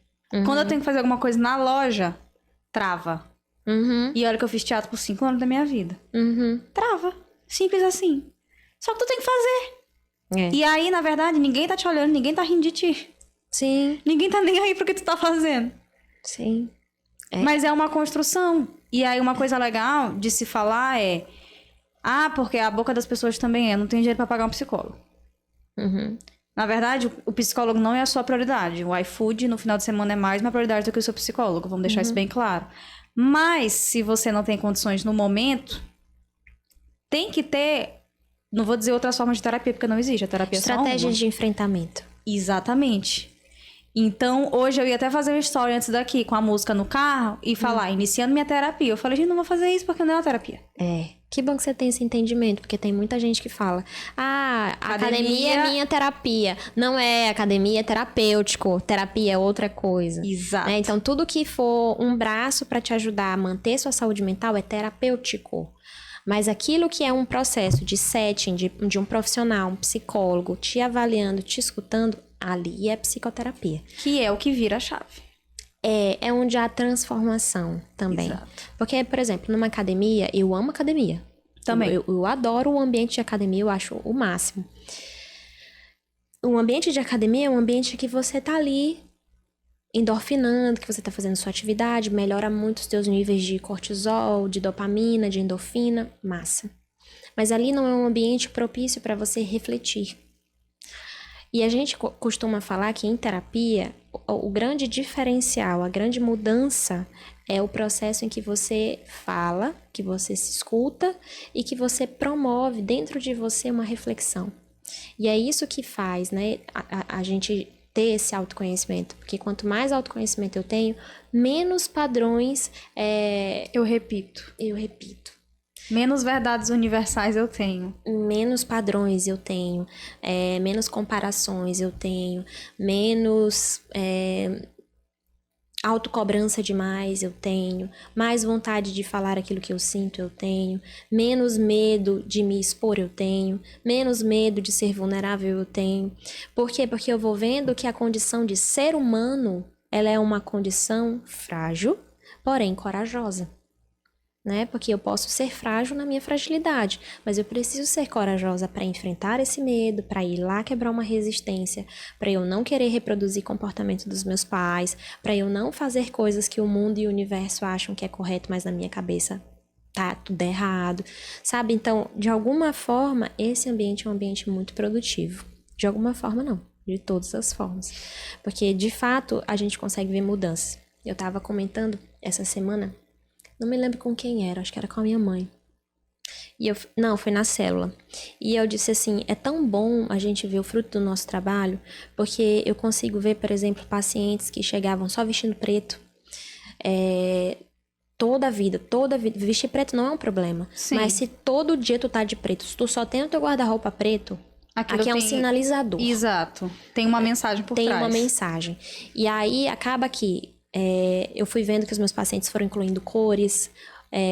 Quando eu tenho que fazer alguma coisa na loja, trava. Uhum, E olha que eu fiz teatro por 5 anos da minha vida. uhum. Trava. Simples assim. Só que tu tem que fazer. É. E aí, na verdade, ninguém tá te olhando, ninguém tá rindo de ti. Sim, Ninguém tá nem aí pro que tu tá fazendo. sim. É. Mas é uma construção. E aí, uma coisa legal de se falar é... Ah, porque a boca das pessoas também é. Eu não tenho dinheiro pra pagar um psicólogo. Uhum. Na verdade, o psicólogo não é a sua prioridade. O iFood no final de semana é mais uma prioridade do que o seu psicólogo. Vamos deixar isso bem claro. Mas, se você não tem condições no momento, tem que ter... Não vou dizer outras formas de terapia, porque não existe. A terapia é só uma. Estratégias de enfrentamento. Exatamente. Então, hoje eu ia até fazer uma story antes daqui, com a música no carro, e falar, iniciando minha terapia. Eu falei, gente, não vou fazer isso porque não é uma terapia. É. Que bom que você tem esse entendimento, porque tem muita gente que fala: ah, a academia é minha terapia. Não é, academia é terapêutico. Terapia é outra coisa. Exato. Né? Então, tudo que for um braço para te ajudar a manter sua saúde mental é terapêutico. Mas aquilo que é um processo de setting, de um profissional, um psicólogo, te avaliando, te escutando, ali é psicoterapia. Que é o que vira a chave. É onde há transformação também. Exato. Porque, por exemplo, numa academia, eu amo academia. Também. Eu adoro o ambiente de academia, eu acho o máximo. O ambiente de academia é um ambiente que você tá ali endorfinando, que você tá fazendo sua atividade, melhora muito os teus níveis de cortisol, de dopamina, de endorfina, massa. Mas ali não é um ambiente propício para você refletir. E a gente costuma falar que em terapia, o grande diferencial, a grande mudança é o processo em que você fala, que você se escuta e que você promove dentro de você uma reflexão. E é isso que faz, né, a gente ter esse autoconhecimento. Porque quanto mais autoconhecimento eu tenho, menos padrões Eu repito. eu repito. Menos verdades universais eu tenho. Menos padrões eu tenho, menos comparações eu tenho, menos autocobrança demais eu tenho, mais vontade de falar aquilo que eu sinto eu tenho, menos medo de me expor eu tenho, menos medo de ser vulnerável eu tenho. Por quê? Porque eu vou vendo que a condição de ser humano, ela é uma condição frágil, porém corajosa. Né? Porque eu posso ser frágil na minha fragilidade, mas eu preciso ser corajosa para enfrentar esse medo, para ir lá quebrar uma resistência, para eu não querer reproduzir comportamento dos meus pais, para eu não fazer coisas que o mundo e o universo acham que é correto, mas na minha cabeça tá tudo errado, sabe? Então, de alguma forma, esse ambiente é um ambiente muito produtivo. De alguma forma, não. De todas as formas. Porque, de fato, a gente consegue ver mudanças. Eu tava comentando essa semana, não me lembro com quem era, acho que era com a minha mãe. Não, foi na célula. E eu disse assim, é tão bom a gente ver o fruto do nosso trabalho, porque eu consigo ver, por exemplo, pacientes que chegavam só vestindo preto, toda a vida. Vestir preto não é um problema. Sim. Mas se todo dia tu tá de preto, se tu só tem o teu guarda-roupa preto, Aquilo aqui é um tem- sinalizador. Exato. Tem uma mensagem por Tem trás. uma mensagem. E aí acaba que eu fui vendo que os meus pacientes foram incluindo cores.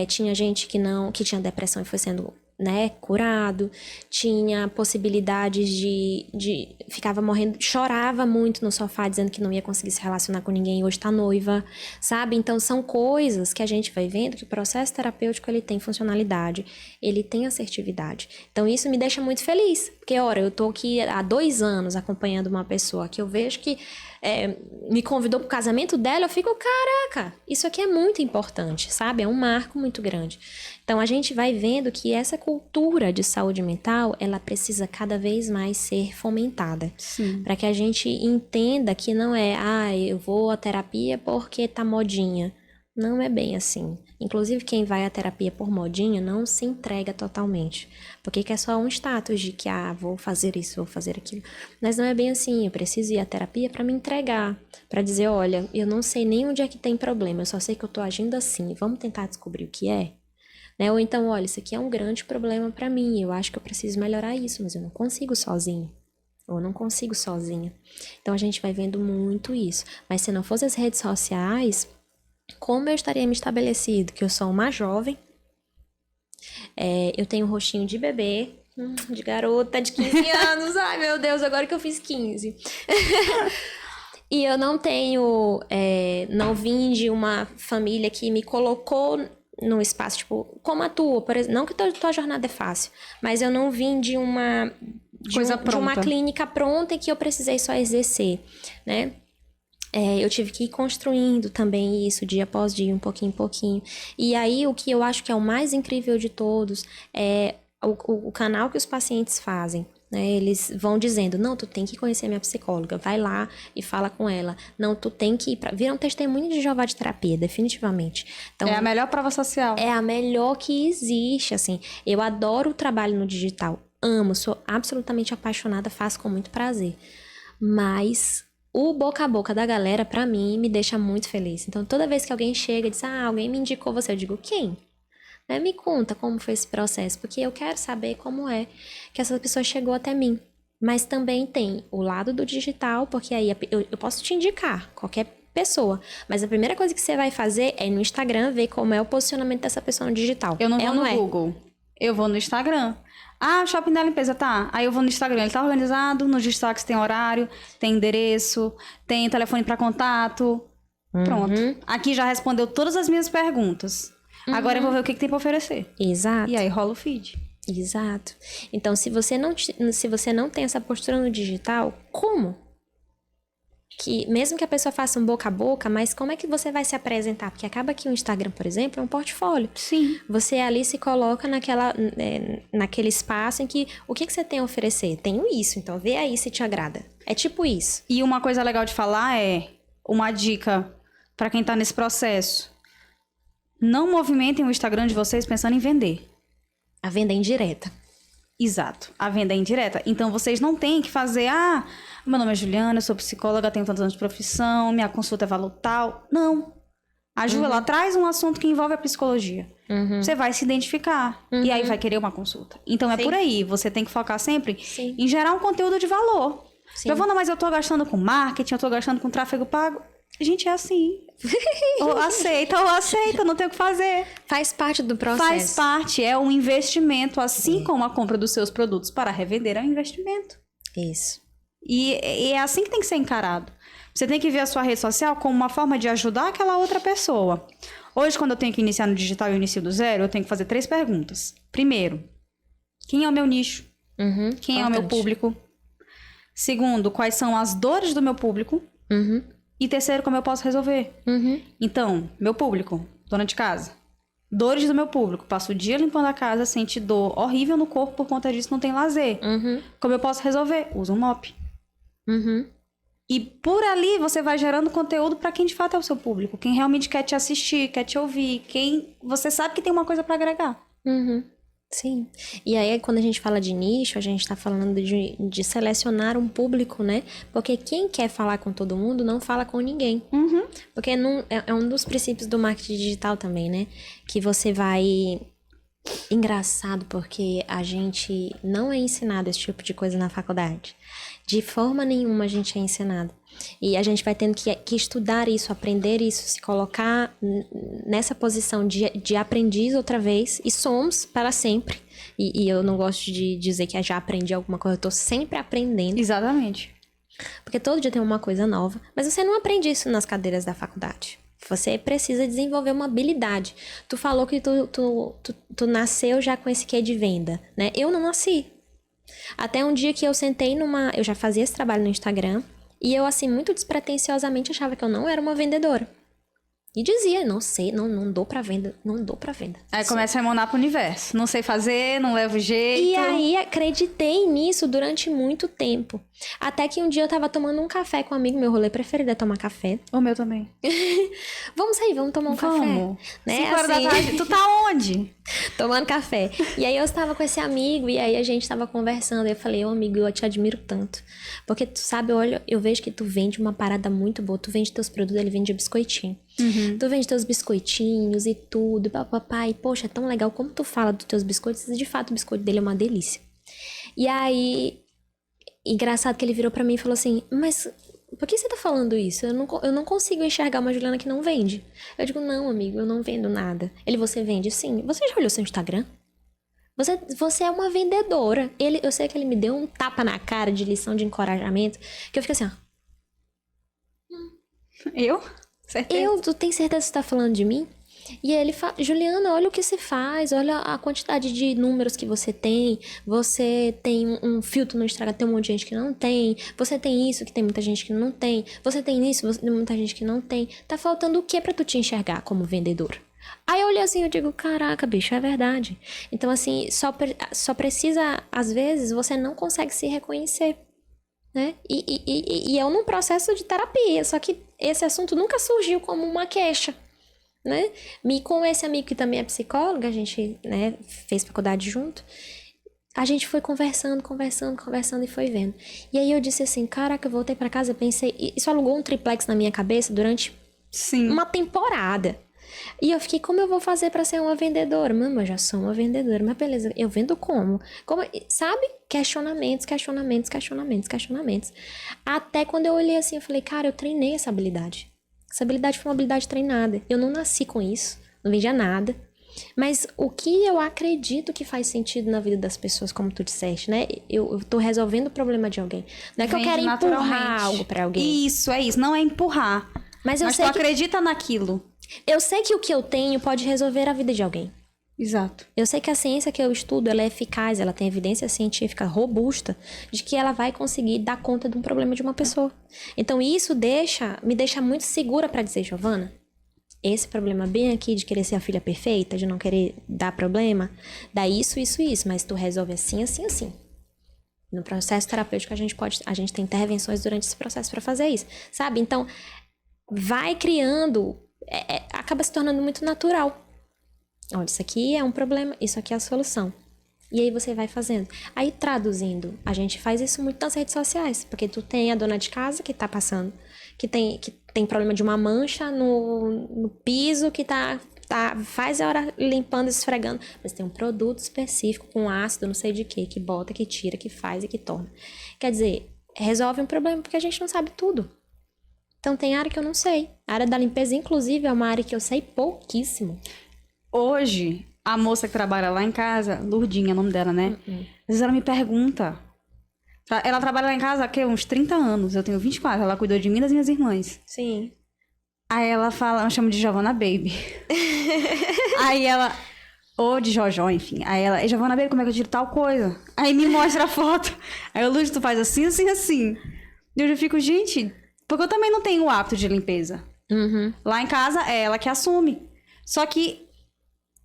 Tinha gente que tinha depressão e foi sendo, né, curado. Tinha possibilidades de ficava morrendo, chorava muito no sofá dizendo que não ia conseguir se relacionar com ninguém, hoje tá noiva, sabe? Então são coisas que a gente vai vendo que o processo terapêutico ele tem funcionalidade, ele tem assertividade. Então isso me deixa muito feliz, porque ora, eu tô aqui há 2 anos acompanhando uma pessoa que eu vejo que me convidou pro casamento dela, eu fico, caraca, isso aqui é muito importante, sabe? É um marco muito grande. Então, a gente vai vendo que essa cultura de saúde mental, ela precisa cada vez mais ser fomentada. Sim. Para que a gente entenda que não é, eu vou à terapia porque tá modinha. Não é bem assim. Inclusive, quem vai à terapia por modinha não se entrega totalmente. Porque é só um status de que, vou fazer isso, vou fazer aquilo. Mas não é bem assim. Eu preciso ir à terapia para me entregar. Para dizer, olha, eu não sei nem onde é que tem problema. Eu só sei que eu tô agindo assim. Vamos tentar descobrir o que é? Né? Ou então, olha, isso aqui é um grande problema para mim. Eu acho que eu preciso melhorar isso, mas eu não consigo sozinho. Eu não consigo sozinha. Então a gente vai vendo muito isso. Mas se não fosse as redes sociais, como eu estaria me estabelecido? Que eu sou uma jovem, eu tenho um rostinho de bebê, de garota de 15 anos. Ai, meu Deus, agora que eu fiz 15. E eu não tenho, não vim de uma família que me colocou num espaço, tipo, como a tua, por exemplo. Não que tua jornada é fácil, mas eu não vim de uma de uma clínica pronta e que eu precisei só exercer, né? Eu tive que ir construindo também isso, dia após dia, um pouquinho em pouquinho. E aí, o que eu acho que é o mais incrível de todos é o canal que os pacientes fazem. Né? Eles vão dizendo, não, tu tem que conhecer minha psicóloga, vai lá e fala com ela. Não, tu tem que ir pra... Viram testemunho de Jeová de terapia, definitivamente. Então, É a melhor prova social. É a melhor que existe, assim. Eu adoro o trabalho no digital. Amo, sou absolutamente apaixonada, faço com muito prazer. Mas o boca a boca da galera, pra mim, me deixa muito feliz. Então, toda vez que alguém chega e diz, alguém me indicou você, eu digo, quem? Me conta como foi esse processo, porque eu quero saber como é que essa pessoa chegou até mim. Mas também tem o lado do digital, porque aí eu posso te indicar qualquer pessoa, mas a primeira coisa que você vai fazer é no Instagram ver como é o posicionamento dessa pessoa no digital. Eu não vou no Google, eu vou no Instagram. Shopping da limpeza, tá. Aí eu vou no Instagram, ele tá organizado, nos destaques tem horário, tem endereço, tem telefone para contato. Pronto. Aqui já respondeu todas as minhas perguntas. Agora eu vou ver o que tem pra oferecer. Exato. E aí rola o feed. Exato. Então, se você não tem essa postura no digital, como? Que mesmo que a pessoa faça um boca a boca, mas como é que você vai se apresentar? Porque acaba que o Instagram, por exemplo, é um portfólio. Sim. Você ali se coloca naquele espaço em que o que você tem a oferecer? Tenho isso, então vê aí se te agrada. É tipo isso. E uma coisa legal de falar uma dica pra quem tá nesse processo. Não movimentem o Instagram de vocês pensando em vender. A venda é indireta. Exato. A venda é indireta. Então, vocês não têm que fazer... meu nome é Juliana, eu sou psicóloga, tenho tantos anos de profissão, minha consulta é valor tal. Não. A Ju, ela traz um assunto que envolve a psicologia. Você vai se identificar. E aí vai querer uma consulta. Então, é por aí. Você tem que focar sempre em gerar um conteúdo de valor. Giovana, mas eu tô gastando com marketing, eu tô gastando com tráfego pago. Gente, é assim. ou aceita, não tem o que fazer. Faz parte do processo. Faz parte, é um investimento, assim como a compra dos seus produtos para revender é um investimento. Isso. E é assim que tem que ser encarado. Você tem que ver a sua rede social como uma forma de ajudar aquela outra pessoa. Hoje, quando eu tenho que iniciar no digital e eu inicio do zero, eu tenho que fazer 3 perguntas. Primeiro, quem é o meu nicho? Quem é o meu público? Segundo, quais são as dores do meu público? E terceiro, como eu posso resolver? Então, meu público, dona de casa. Dores do meu público. Passo o dia limpando a casa, sente dor horrível no corpo por conta disso, não tem lazer. Como eu posso resolver? Usa um mop. E por ali você vai gerando conteúdo para quem de fato é o seu público. Quem realmente quer te assistir, quer te ouvir. Quem você sabe que tem uma coisa para agregar. Sim. E aí, quando a gente fala de nicho, a gente tá falando de selecionar um público, né? Porque quem quer falar com todo mundo não fala com ninguém. Porque é um dos princípios do marketing digital também, né? Que você vai... Engraçado, porque a gente não é ensinado esse tipo de coisa na faculdade. De forma nenhuma a gente é ensinado. E a gente vai tendo que estudar isso, aprender isso, se colocar nessa posição de aprendiz outra vez. E somos para sempre. E eu não gosto de dizer que eu já aprendi alguma coisa. Eu tô sempre aprendendo. Exatamente. Porque todo dia tem uma coisa nova. Mas você não aprende isso nas cadeiras da faculdade. Você precisa desenvolver uma habilidade. Tu falou que tu nasceu já com esse quê de venda, né? Eu não nasci. Até um dia que eu sentei eu já fazia esse trabalho no Instagram. E eu, assim, muito despretensiosamente achava que eu não era uma vendedora. E dizia, não sei, não dou pra venda, não dou pra venda. Aí começa a emanar pro universo. Não sei fazer, não levo jeito. E aí acreditei nisso durante muito tempo. Até que um dia eu tava tomando um café com um amigo, meu rolê preferido é tomar café. O meu também. Vamos sair, vamos tomar um café. Né? 5 horas da tarde. Tu tá onde? Tomando café. E aí eu estava com esse amigo, e aí a gente estava conversando. E eu falei, amigo, eu te admiro tanto. Porque tu sabe, eu vejo que tu vende uma parada muito boa. Tu vende teus produtos, ele vende biscoitinho. Tu vende teus biscoitinhos e tudo, papai. Poxa, é tão legal como tu fala dos teus biscoitos. De fato, o biscoito dele é uma delícia. E aí, engraçado que ele virou pra mim e falou assim, mas por que você tá falando isso? Eu não consigo enxergar uma Juliana que não vende. Eu digo, não, amigo, eu não vendo nada. Ele, você vende? Sim. Você já olhou seu Instagram? Você é uma vendedora. Eu sei que ele me deu um tapa na cara de lição de encorajamento, que eu fico assim, ó. Eu? Certeza. Tu tem certeza que você tá falando de mim? E aí ele fala, Juliana, olha o que você faz, olha a quantidade de números que você tem tem um filtro no Instagram, tem um monte de gente que não tem, você tem isso que tem muita gente que não tem, você tem isso, você tem muita gente que não tem, tá faltando o que pra tu te enxergar como vendedor? Aí eu olhei assim, eu digo, caraca, bicho, é verdade. Então assim, só precisa, às vezes, você não consegue se reconhecer, né? E eu num processo de terapia, só que esse assunto nunca surgiu como uma queixa, né? Com esse amigo que também é psicólogo, a gente, né, fez faculdade junto, a gente foi conversando e foi vendo. E aí eu disse assim, caraca, eu voltei pra casa, pensei, isso alugou um triplex na minha cabeça durante uma temporada. E eu fiquei, como eu vou fazer pra ser uma vendedora? Mano, eu já sou uma vendedora, mas beleza, eu vendo como? Sabe? Questionamentos. Até quando eu olhei assim, eu falei, cara, eu treinei essa habilidade. Essa habilidade foi uma habilidade treinada. Eu não nasci com isso, não vendia nada. Mas o que eu acredito que faz sentido na vida das pessoas, como tu disseste, né? Eu tô resolvendo o problema de alguém. Não é que eu quero empurrar algo pra alguém. Isso, é isso. Não é empurrar. Mas tu acredita naquilo. Eu sei que o que eu tenho pode resolver a vida de alguém. Exato. Eu sei que a ciência que eu estudo, ela é eficaz, ela tem evidência científica robusta de que ela vai conseguir dar conta de um problema de uma pessoa. Então isso me deixa muito segura pra dizer, Giovana, esse problema bem aqui de querer ser a filha perfeita, de não querer dar problema, dá isso, mas tu resolve assim. No processo terapêutico a gente tem intervenções durante esse processo pra fazer isso, sabe? Então vai criando, acaba se tornando muito natural. Olha, isso aqui é um problema, isso aqui é a solução. E aí você vai fazendo. Aí traduzindo, a gente faz isso muito nas redes sociais, porque tu tem a dona de casa que tá passando, que tem problema de uma mancha no piso, que faz a hora limpando, esfregando, mas tem um produto específico com ácido, não sei de quê, que bota, que tira, que faz e que torna. Quer dizer, resolve um problema porque a gente não sabe tudo. Então tem área que eu não sei. A área da limpeza, inclusive, é uma área que eu sei pouquíssimo. Hoje, a moça que trabalha lá em casa, Lurdinha, é o nome dela, né? Às vezes ela me pergunta. Ela trabalha lá em casa há uns 30 anos. Eu tenho 24. Ela cuidou de mim e das minhas irmãs. Sim. Aí ela fala, eu chamo de Giovana Baby. Aí ela... Ou de Jojó, enfim. Aí ela, Giovana Baby, como é que eu tiro tal coisa? Aí me mostra a foto. Aí eu, Lurde, tu faz assim. E eu já fico, gente... Porque eu também não tenho o hábito de limpeza. Uhum. Lá em casa, é ela que assume. Só que...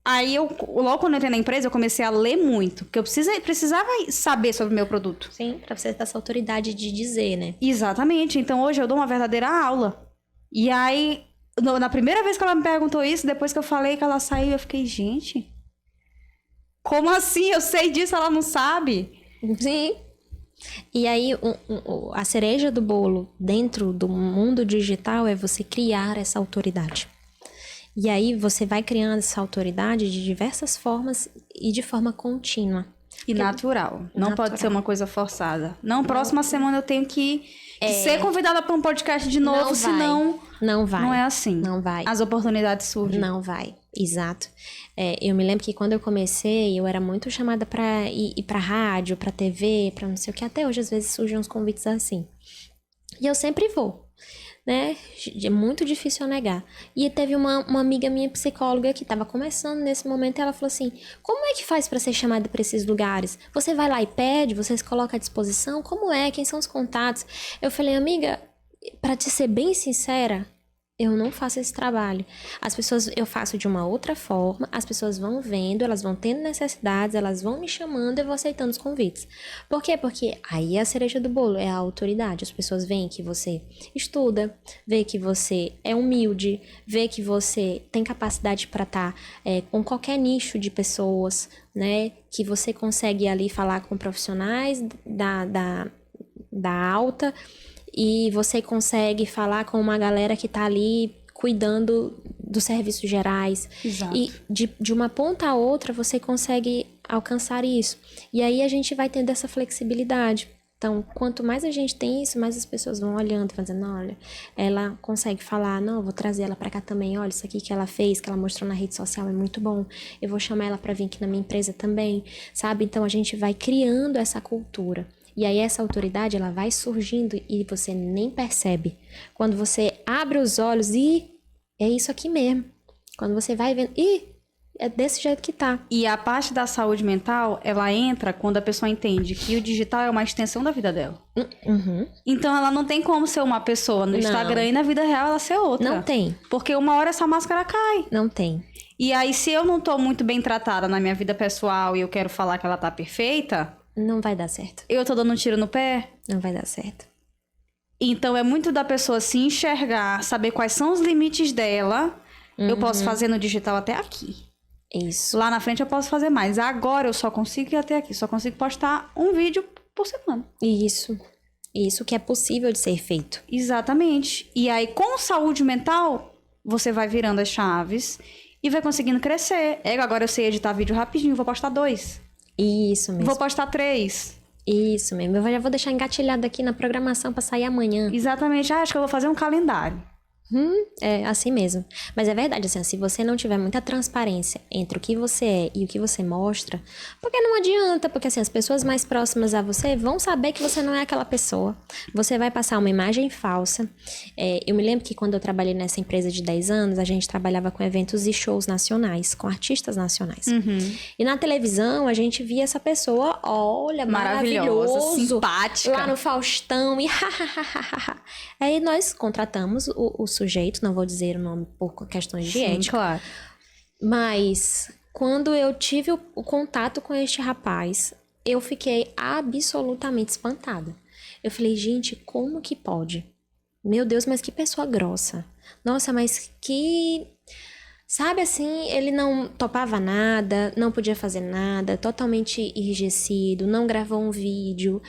Aí, logo quando eu entrei na empresa, eu comecei a ler muito. Porque eu precisava saber sobre o meu produto. Sim, pra você ter essa autoridade de dizer, né? Exatamente. Então, hoje eu dou uma verdadeira aula. E aí, na primeira vez que ela me perguntou isso, depois que eu falei que ela saiu, eu fiquei, gente... Como assim? Eu sei disso, ela não sabe? Sim. E aí, a cereja do bolo dentro do mundo digital é você criar essa autoridade. E aí você vai criando essa autoridade de diversas formas e de forma contínua. E natural. Não pode ser uma coisa forçada. Não, próxima semana eu tenho que ser convidada para um podcast de novo, senão... Não vai. Não é assim. Não vai. As oportunidades surgem. Não vai. Exato. Eu me lembro que quando eu comecei, eu era muito chamada para ir pra rádio, pra TV, pra não sei o que. Até hoje, às vezes, surgem uns convites assim. E eu sempre vou. Né? É muito difícil eu negar. E teve uma amiga minha psicóloga que estava começando nesse momento e ela falou assim, como é que faz para ser chamada para esses lugares? Você vai lá e pede? Você se coloca à disposição? Como é? Quem são os contatos? Eu falei, amiga, para te ser bem sincera, eu não faço esse trabalho. Eu faço de uma outra forma, as pessoas vão vendo, elas vão tendo necessidades, elas vão me chamando e eu vou aceitando os convites. Por quê? Porque aí é a cereja do bolo, é a autoridade. As pessoas veem que você estuda, vê que você é humilde, vê que você tem capacidade para estar com qualquer nicho de pessoas, né? Que você consegue ali falar com profissionais da alta, e você consegue falar com uma galera que tá ali cuidando dos serviços gerais. Exato. E de uma ponta a outra você consegue alcançar isso. E aí a gente vai tendo essa flexibilidade. Então, quanto mais a gente tem isso, mais as pessoas vão olhando, fazendo, olha, ela consegue falar, não, eu vou trazer ela pra cá também, olha, isso aqui que ela fez, que ela mostrou na rede social é muito bom, eu vou chamar ela pra vir aqui na minha empresa também, sabe? Então, a gente vai criando essa cultura. E aí, essa autoridade, ela vai surgindo e você nem percebe. Quando você abre os olhos e é isso aqui mesmo. Quando você vai vendo, é desse jeito que tá. E a parte da saúde mental, ela entra quando a pessoa entende que o digital é uma extensão da vida dela. Uhum. Então ela não tem como ser uma pessoa no Instagram e na vida real ela ser outra. Não tem. Porque uma hora essa máscara cai. Não tem. E aí, se eu não tô muito bem tratada na minha vida pessoal e eu quero falar que ela tá perfeita, Não vai dar certo. eu tô dando um tiro no pé. Não vai dar certo. Então é muito da pessoa se enxergar, saber quais são os limites dela. Eu posso fazer no digital até aqui. Isso. Lá na frente eu posso fazer mais. Agora eu só consigo ir até aqui. Só consigo postar um vídeo por semana. Isso. Isso que é possível de ser feito. Exatamente. E aí, com saúde mental, você vai virando as chaves e vai conseguindo crescer. Agora eu sei editar vídeo rapidinho, vou postar 2. Isso mesmo. Vou postar 3. Isso mesmo. Eu já vou deixar engatilhado aqui na programação pra sair amanhã. Exatamente. Acho que eu vou fazer um calendário. É assim mesmo. Mas é verdade, assim, se você não tiver muita transparência entre o que você é e o que você mostra, porque não adianta, porque assim, as pessoas mais próximas a você vão saber que você não é aquela pessoa. Você vai passar uma imagem falsa. Eu me lembro que quando eu trabalhei nessa empresa de 10 anos, a gente trabalhava com eventos e shows nacionais, com artistas nacionais. E na televisão, a gente via essa pessoa, olha, maravilhoso, simpática. lá no Faustão, e Aí nós contratamos o sujeito, não vou dizer o nome por questões de ética. Claro. Mas quando eu tive o contato com este rapaz, eu fiquei absolutamente espantada. Eu falei, gente, como que pode? Meu Deus, mas que pessoa grossa. Nossa, mas que... Sabe assim, ele não topava nada, não podia fazer nada, totalmente enrijecido, não gravou um vídeo,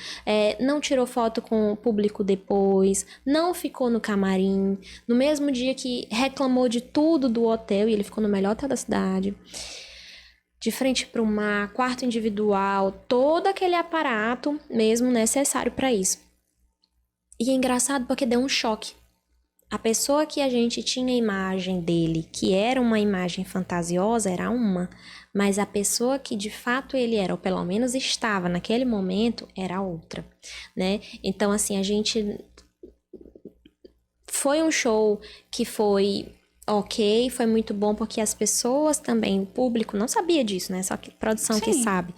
não tirou foto com o público depois, não ficou no camarim, no mesmo dia que reclamou de tudo do hotel, e ele ficou no melhor hotel da cidade, de frente para o mar, quarto individual, todo aquele aparato mesmo necessário para isso. E é engraçado porque deu um choque. A pessoa que a gente tinha a imagem dele, que era uma imagem fantasiosa, era uma, mas a pessoa que de fato ele era, ou pelo menos estava naquele momento, era outra, né? Então, assim, a gente... Foi um show que foi ok, foi muito bom, porque as pessoas também, o público, não sabia disso, né? Só que produção que sabe.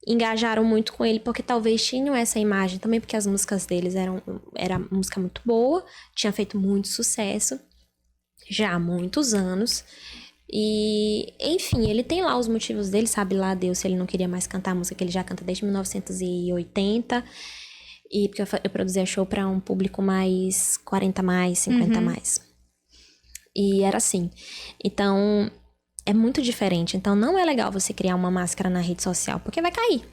Engajaram muito com ele, porque talvez tinham essa imagem também, porque as músicas deles era música muito boa, tinha feito muito sucesso, já há muitos anos, e, enfim, ele tem lá os motivos dele, sabe lá Deus se ele não queria mais cantar a música que ele já canta desde 1980, e porque eu produzia show para um público mais 40 mais, 50 mais, e era assim, então... É muito diferente. Então, não é legal você criar uma máscara na rede social, porque vai cair.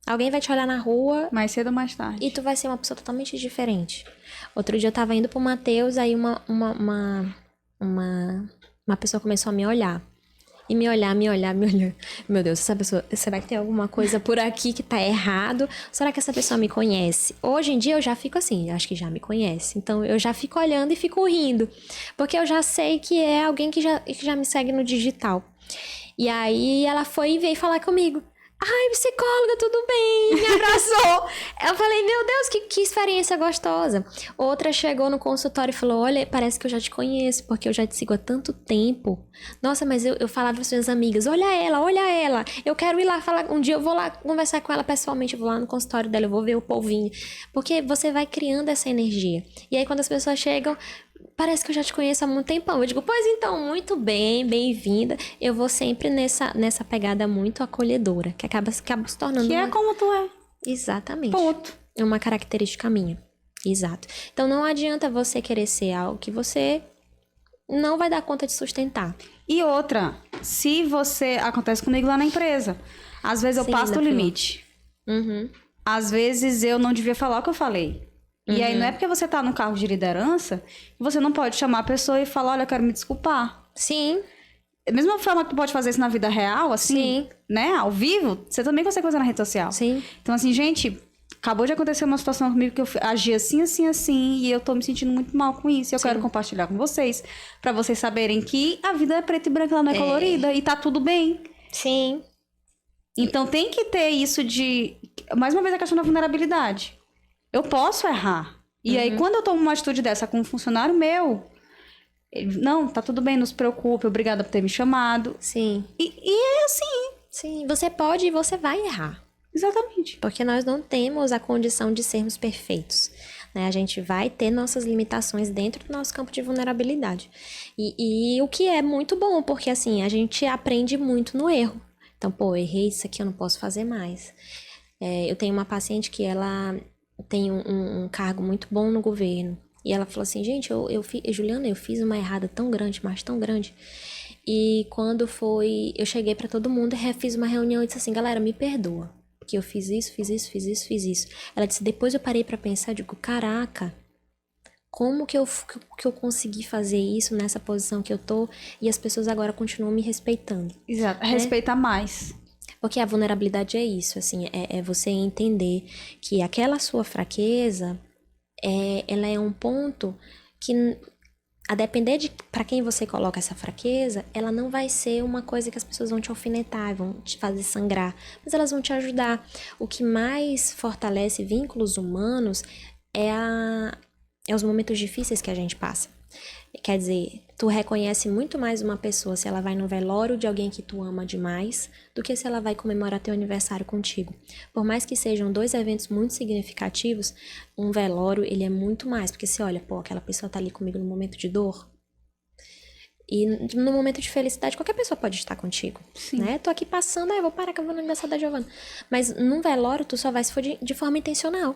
Alguém vai te olhar na rua... Mais cedo ou mais tarde. E tu vai ser uma pessoa totalmente diferente. Outro dia eu tava indo pro Matheus, aí uma pessoa começou a me olhar. E me olhar. Meu Deus, essa pessoa... Será que tem alguma coisa por aqui que tá errado? Será que essa pessoa me conhece? Hoje em dia eu já fico assim, acho que já me conhece. Então eu já fico olhando e fico rindo. Porque eu já sei que é alguém que já me segue no digital. E aí ela foi e veio falar comigo. Ai, psicóloga, tudo bem? Me abraçou. Eu falei, meu Deus, que experiência gostosa. Outra chegou no consultório e falou, olha, parece que eu já te conheço, porque eu já te sigo há tanto tempo. Nossa, mas eu falava para as minhas amigas, olha ela. Eu quero ir lá falar, um dia eu vou lá conversar com ela pessoalmente, eu vou lá no consultório dela, eu vou ver o povinho. Porque você vai criando essa energia. E aí quando as pessoas chegam... Parece que eu já te conheço há muito tempão. Eu digo, pois então, muito bem, bem-vinda. Eu vou sempre nessa pegada muito acolhedora, que acaba se tornando... Que é como tu é. Exatamente. Ponto. É uma característica minha. Exato. Então, não adianta você querer ser algo que você não vai dar conta de sustentar. E outra, se você... Acontece comigo lá na empresa. Às vezes eu passo do limite. Às vezes eu não devia falar o que eu falei. E aí não é porque você tá no cargo de liderança que você não pode chamar a pessoa e falar, olha, eu quero me desculpar. Sim. Da mesma forma que tu pode fazer isso na vida real, assim, né? Ao vivo, você também consegue fazer na rede social. Sim. Então, assim, gente, acabou de acontecer uma situação comigo que eu agi assim, assim, assim, e eu tô me sentindo muito mal com isso. E eu quero compartilhar com vocês, pra vocês saberem que a vida é preta e branca, ela não é colorida, e tá tudo bem. Sim. Então tem que ter isso de... Mais uma vez a questão da vulnerabilidade. Eu posso errar. E aí, quando eu tomo uma atitude dessa com um funcionário meu, ele, não, tá tudo bem, não se preocupe, obrigada por ter me chamado. Sim. E é assim. Sim, você pode e você vai errar. Exatamente. Porque nós não temos a condição de sermos perfeitos, né? A gente vai ter nossas limitações dentro do nosso campo de vulnerabilidade. E o que é muito bom, porque assim, a gente aprende muito no erro. Então, pô, errei isso aqui, eu não posso fazer mais. Eu tenho uma paciente que ela tem um cargo muito bom no governo. E ela falou assim, gente, Juliana, eu fiz uma errada tão grande, mas tão grande. E quando foi, eu cheguei pra todo mundo e fiz uma reunião e disse assim, galera, me perdoa. Porque eu fiz isso, fiz isso, fiz isso, fiz isso. Ela disse, depois eu parei pra pensar, digo, caraca, como que eu consegui fazer isso nessa posição que eu tô e as pessoas agora continuam me respeitando. Exato. Respeita mais. Porque a vulnerabilidade é isso, assim, é você entender que aquela sua fraqueza, ela é um ponto que, a depender de para quem você coloca essa fraqueza, ela não vai ser uma coisa que as pessoas vão te alfinetar, vão te fazer sangrar, mas elas vão te ajudar. O que mais fortalece vínculos humanos é os momentos difíceis que a gente passa. Quer dizer, tu reconhece muito mais uma pessoa se ela vai no velório de alguém que tu ama demais do que se ela vai comemorar teu aniversário contigo. Por mais que sejam 2 eventos muito significativos, um velório, ele é muito mais. Porque você olha, pô, aquela pessoa tá ali comigo no momento de dor. E no momento de felicidade, qualquer pessoa pode estar contigo. Sim. Né? Tô aqui passando, eu vou parar que eu vou no aniversário da Giovana. Mas num velório, tu só vai se for de forma intencional.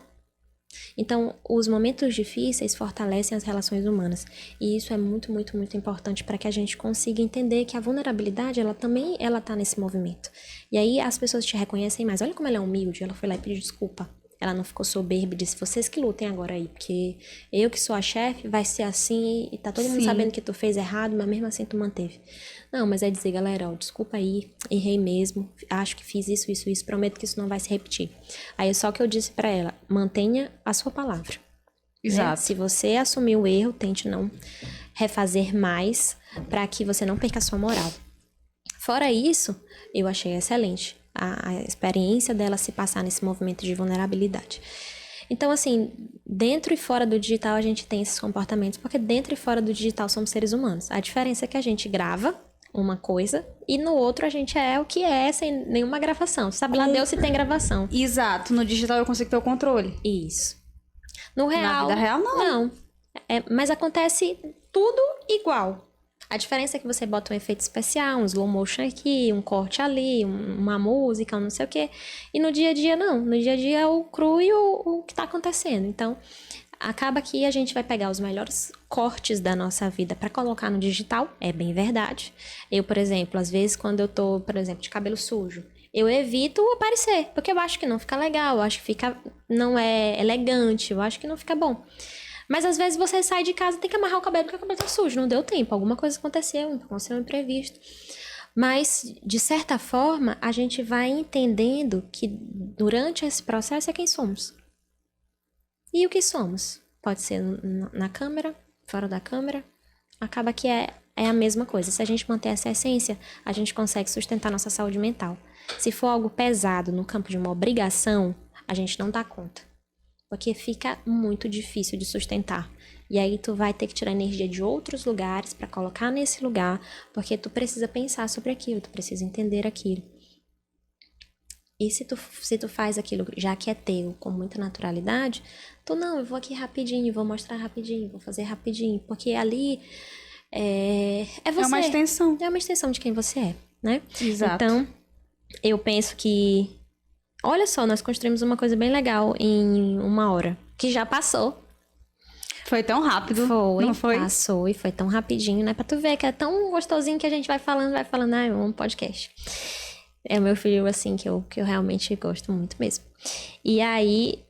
Então, os momentos difíceis fortalecem as relações humanas. E isso é muito, muito, muito importante para que a gente consiga entender que a vulnerabilidade, ela também tá nesse movimento. E aí as pessoas te reconhecem mais. Olha como ela é humilde, ela foi lá e pediu desculpa. Ela não ficou soberba e disse, vocês que lutem agora aí, porque eu que sou a chefe, vai ser assim, e tá todo mundo sabendo que tu fez errado, mas mesmo assim tu manteve. Não, mas é dizer, galera, ó, desculpa aí, errei mesmo, acho que fiz isso, isso, isso, prometo que isso não vai se repetir. Aí só que eu disse pra ela, mantenha a sua palavra. Exato. Né? Se você assumir o erro, tente não refazer mais, pra que você não perca a sua moral. Fora isso, eu achei excelente a experiência dela se passar nesse movimento de vulnerabilidade. Então, assim, dentro e fora do digital a gente tem esses comportamentos, porque dentro e fora do digital somos seres humanos. A diferença é que a gente grava uma coisa e no outro a gente é o que é, sem nenhuma gravação. Sabe lá Deus se tem gravação. Exato. No digital eu consigo ter o controle. Isso. No real... Na vida real, não. Não. Mas acontece tudo igual. A diferença é que você bota um efeito especial, um slow motion aqui, um corte ali, uma música, um não sei o quê. E no dia a dia, não. No dia a dia é o cru e o que tá acontecendo. Então, acaba que a gente vai pegar os melhores cortes da nossa vida para colocar no digital. É bem verdade. Eu, por exemplo, às vezes quando eu tô, por exemplo, de cabelo sujo, eu evito aparecer, porque eu acho que não fica legal, eu acho que não é elegante, eu acho que não fica bom. Mas às vezes você sai de casa e tem que amarrar o cabelo porque o cabelo tá sujo, não deu tempo, alguma coisa aconteceu um imprevisto. Mas, de certa forma, a gente vai entendendo que durante esse processo é quem somos. E o que somos? Pode ser na câmera, fora da câmera, acaba que é a mesma coisa. Se a gente manter essa essência, a gente consegue sustentar nossa saúde mental. Se for algo pesado no campo de uma obrigação, a gente não dá conta. Porque fica muito difícil de sustentar. E aí tu vai ter que tirar energia de outros lugares para colocar nesse lugar, porque tu precisa pensar sobre aquilo, tu precisa entender aquilo. E se tu faz aquilo já que é teu, com muita naturalidade, eu vou aqui rapidinho, vou mostrar rapidinho, vou fazer rapidinho, porque ali é você. É uma extensão. É uma extensão de quem você é, né? Exato. Então, eu penso que... Olha só, nós construímos uma coisa bem legal em 1 hora, que já passou. Foi tão rápido. Não foi? Passou e foi tão rapidinho, né? Pra tu ver que é tão gostosinho que a gente vai falando, é um podcast. É o meu filho, assim, que eu realmente gosto muito mesmo. E aí,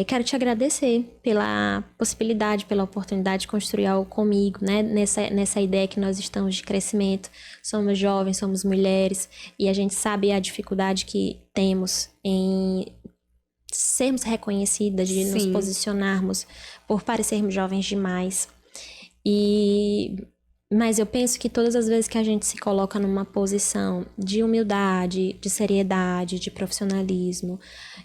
quero te agradecer pela possibilidade, pela oportunidade de construir algo comigo, né? Nessa ideia que nós estamos de crescimento. Somos jovens, somos mulheres, e a gente sabe a dificuldade que temos em sermos reconhecidas, de nos Sim. posicionarmos por parecermos jovens demais. Mas eu penso que todas as vezes que a gente se coloca numa posição de humildade, de seriedade, de profissionalismo,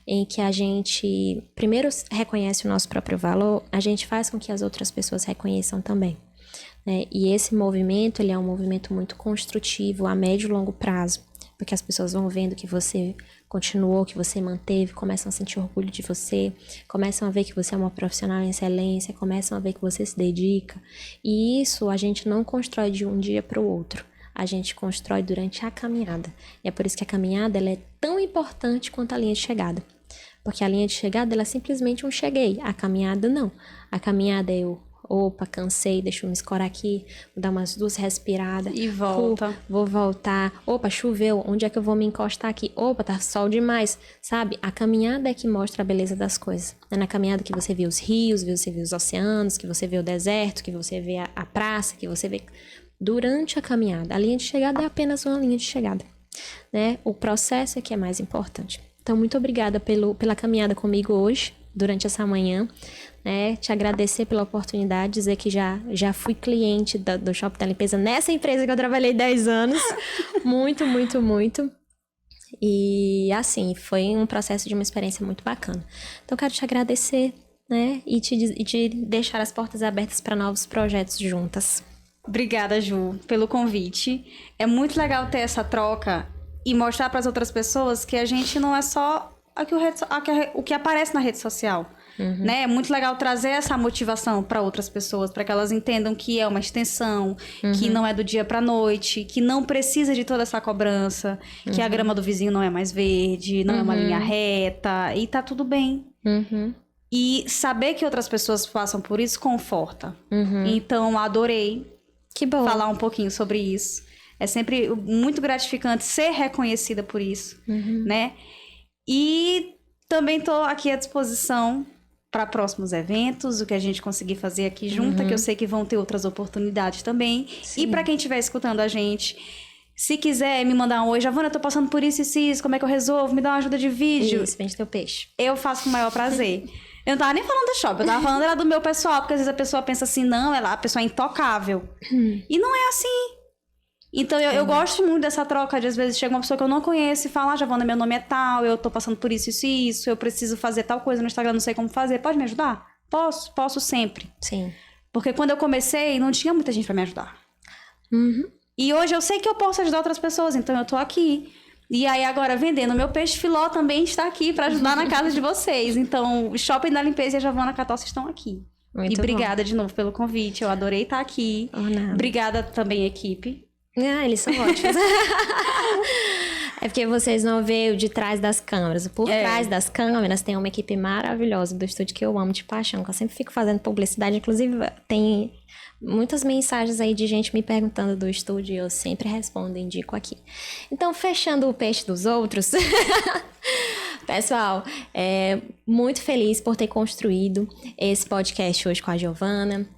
em que a gente primeiro reconhece o nosso próprio valor, a gente faz com que as outras pessoas reconheçam também, né? E esse movimento, ele é um movimento muito construtivo a médio e longo prazo, porque as pessoas vão vendo que você continuou, que você manteve, começam a sentir orgulho de você, começam a ver que você é uma profissional em excelência, começam a ver que você se dedica. E isso a gente não constrói de um dia para o outro, a gente constrói durante a caminhada. E é por isso que a caminhada ela é tão importante quanto a linha de chegada. Porque a linha de chegada ela é simplesmente um cheguei, a caminhada não. A caminhada é opa, cansei, deixa eu me escorar aqui, vou dar umas 2 respiradas. E volta. Vou voltar. Opa, choveu, onde é que eu vou me encostar aqui? Opa, tá sol demais, sabe? A caminhada é que mostra a beleza das coisas. É na caminhada que você vê os rios, que você vê os oceanos, que você vê o deserto, que você vê a praça, que você vê... Durante a caminhada. A linha de chegada é apenas uma linha de chegada, né? O processo é que é mais importante. Então, muito obrigada pela caminhada comigo hoje, durante essa manhã. Né, te agradecer pela oportunidade, dizer que já fui cliente do Shopping da Limpeza nessa empresa que eu trabalhei 10 anos. Muito, muito, muito. E assim, foi um processo de uma experiência muito bacana. Então, quero te agradecer, né, e te deixar as portas abertas para novos projetos juntas. Obrigada, Ju, pelo convite. É muito legal ter essa troca e mostrar para as outras pessoas que a gente não é só o que aparece na rede social. Né? É muito legal trazer essa motivação para outras pessoas, para que elas entendam que é uma extensão, que não é do dia para noite, que não precisa de toda essa cobrança, que a grama do vizinho não é mais verde, não é uma linha reta, e tá tudo bem. E saber que outras pessoas passam por isso conforta. Então, adorei Que bom. falar um pouquinho sobre isso. É sempre muito gratificante ser reconhecida por isso, né? E também tô aqui à disposição para próximos eventos, o que a gente conseguir fazer aqui junto, que eu sei que vão ter outras oportunidades também. Sim. E para quem estiver escutando a gente, se quiser me mandar um oi, Giovana, eu tô passando por isso e isso, como é que eu resolvo? Me dá uma ajuda de vídeo. Isso, vende teu peixe. Eu faço com o maior prazer. Eu não tava nem falando do shopping, eu tava falando era do meu pessoal, porque às vezes a pessoa pensa assim, não, a pessoa é intocável. E não é assim. Então, eu gosto muito dessa troca, de às vezes chega uma pessoa que eu não conheço e fala, Giovana, meu nome é tal, eu tô passando por isso e isso, eu preciso fazer tal coisa no Instagram, não sei como fazer, pode me ajudar? Posso sempre. Sim. Porque quando eu comecei, não tinha muita gente pra me ajudar. E hoje eu sei que eu posso ajudar outras pessoas, então eu tô aqui. E aí agora, vendendo meu peixe filó também está aqui pra ajudar na casa de vocês. Então, o Shopping da Limpeza e a Giovana Catossi estão aqui. Muito e bom. obrigada de novo pelo convite, eu adorei estar aqui. Oh, nada. Obrigada também, equipe. Eles são ótimos. É porque vocês não veem o de trás das câmeras. Por trás das câmeras tem uma equipe maravilhosa do estúdio que eu amo de paixão, que eu sempre fico fazendo publicidade. Inclusive, tem muitas mensagens aí de gente me perguntando do estúdio e eu sempre respondo e indico aqui. Então, fechando o peixe dos outros... Pessoal, muito feliz por ter construído esse podcast hoje com a Giovana.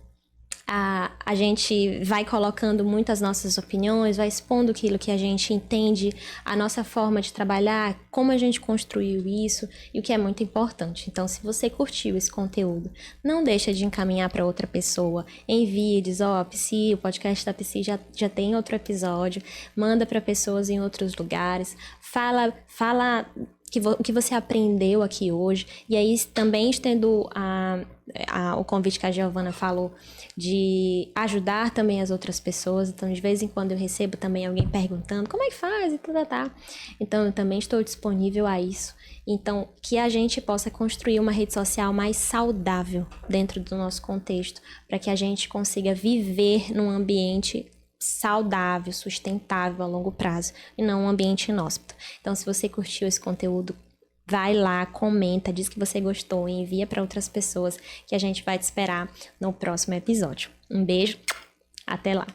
A gente vai colocando muitas nossas opiniões, vai expondo aquilo que a gente entende, a nossa forma de trabalhar, como a gente construiu isso e o que é muito importante. Então, se você curtiu esse conteúdo, não deixa de encaminhar para outra pessoa, envie, diz, Psi, o podcast da Psi já tem outro episódio, manda para pessoas em outros lugares, fala o que você aprendeu aqui hoje. E aí também estendo o convite que a Giovana falou de ajudar também as outras pessoas. Então, de vez em quando eu recebo também alguém perguntando como é que faz e tá. Então, eu também estou disponível a isso. Então, que a gente possa construir uma rede social mais saudável dentro do nosso contexto, para que a gente consiga viver num ambiente saudável, sustentável a longo prazo e não um ambiente inóspito. Então, se você curtiu esse conteúdo, vai lá, comenta, diz que você gostou e envia para outras pessoas, que a gente vai te esperar no próximo episódio. Um beijo, até lá!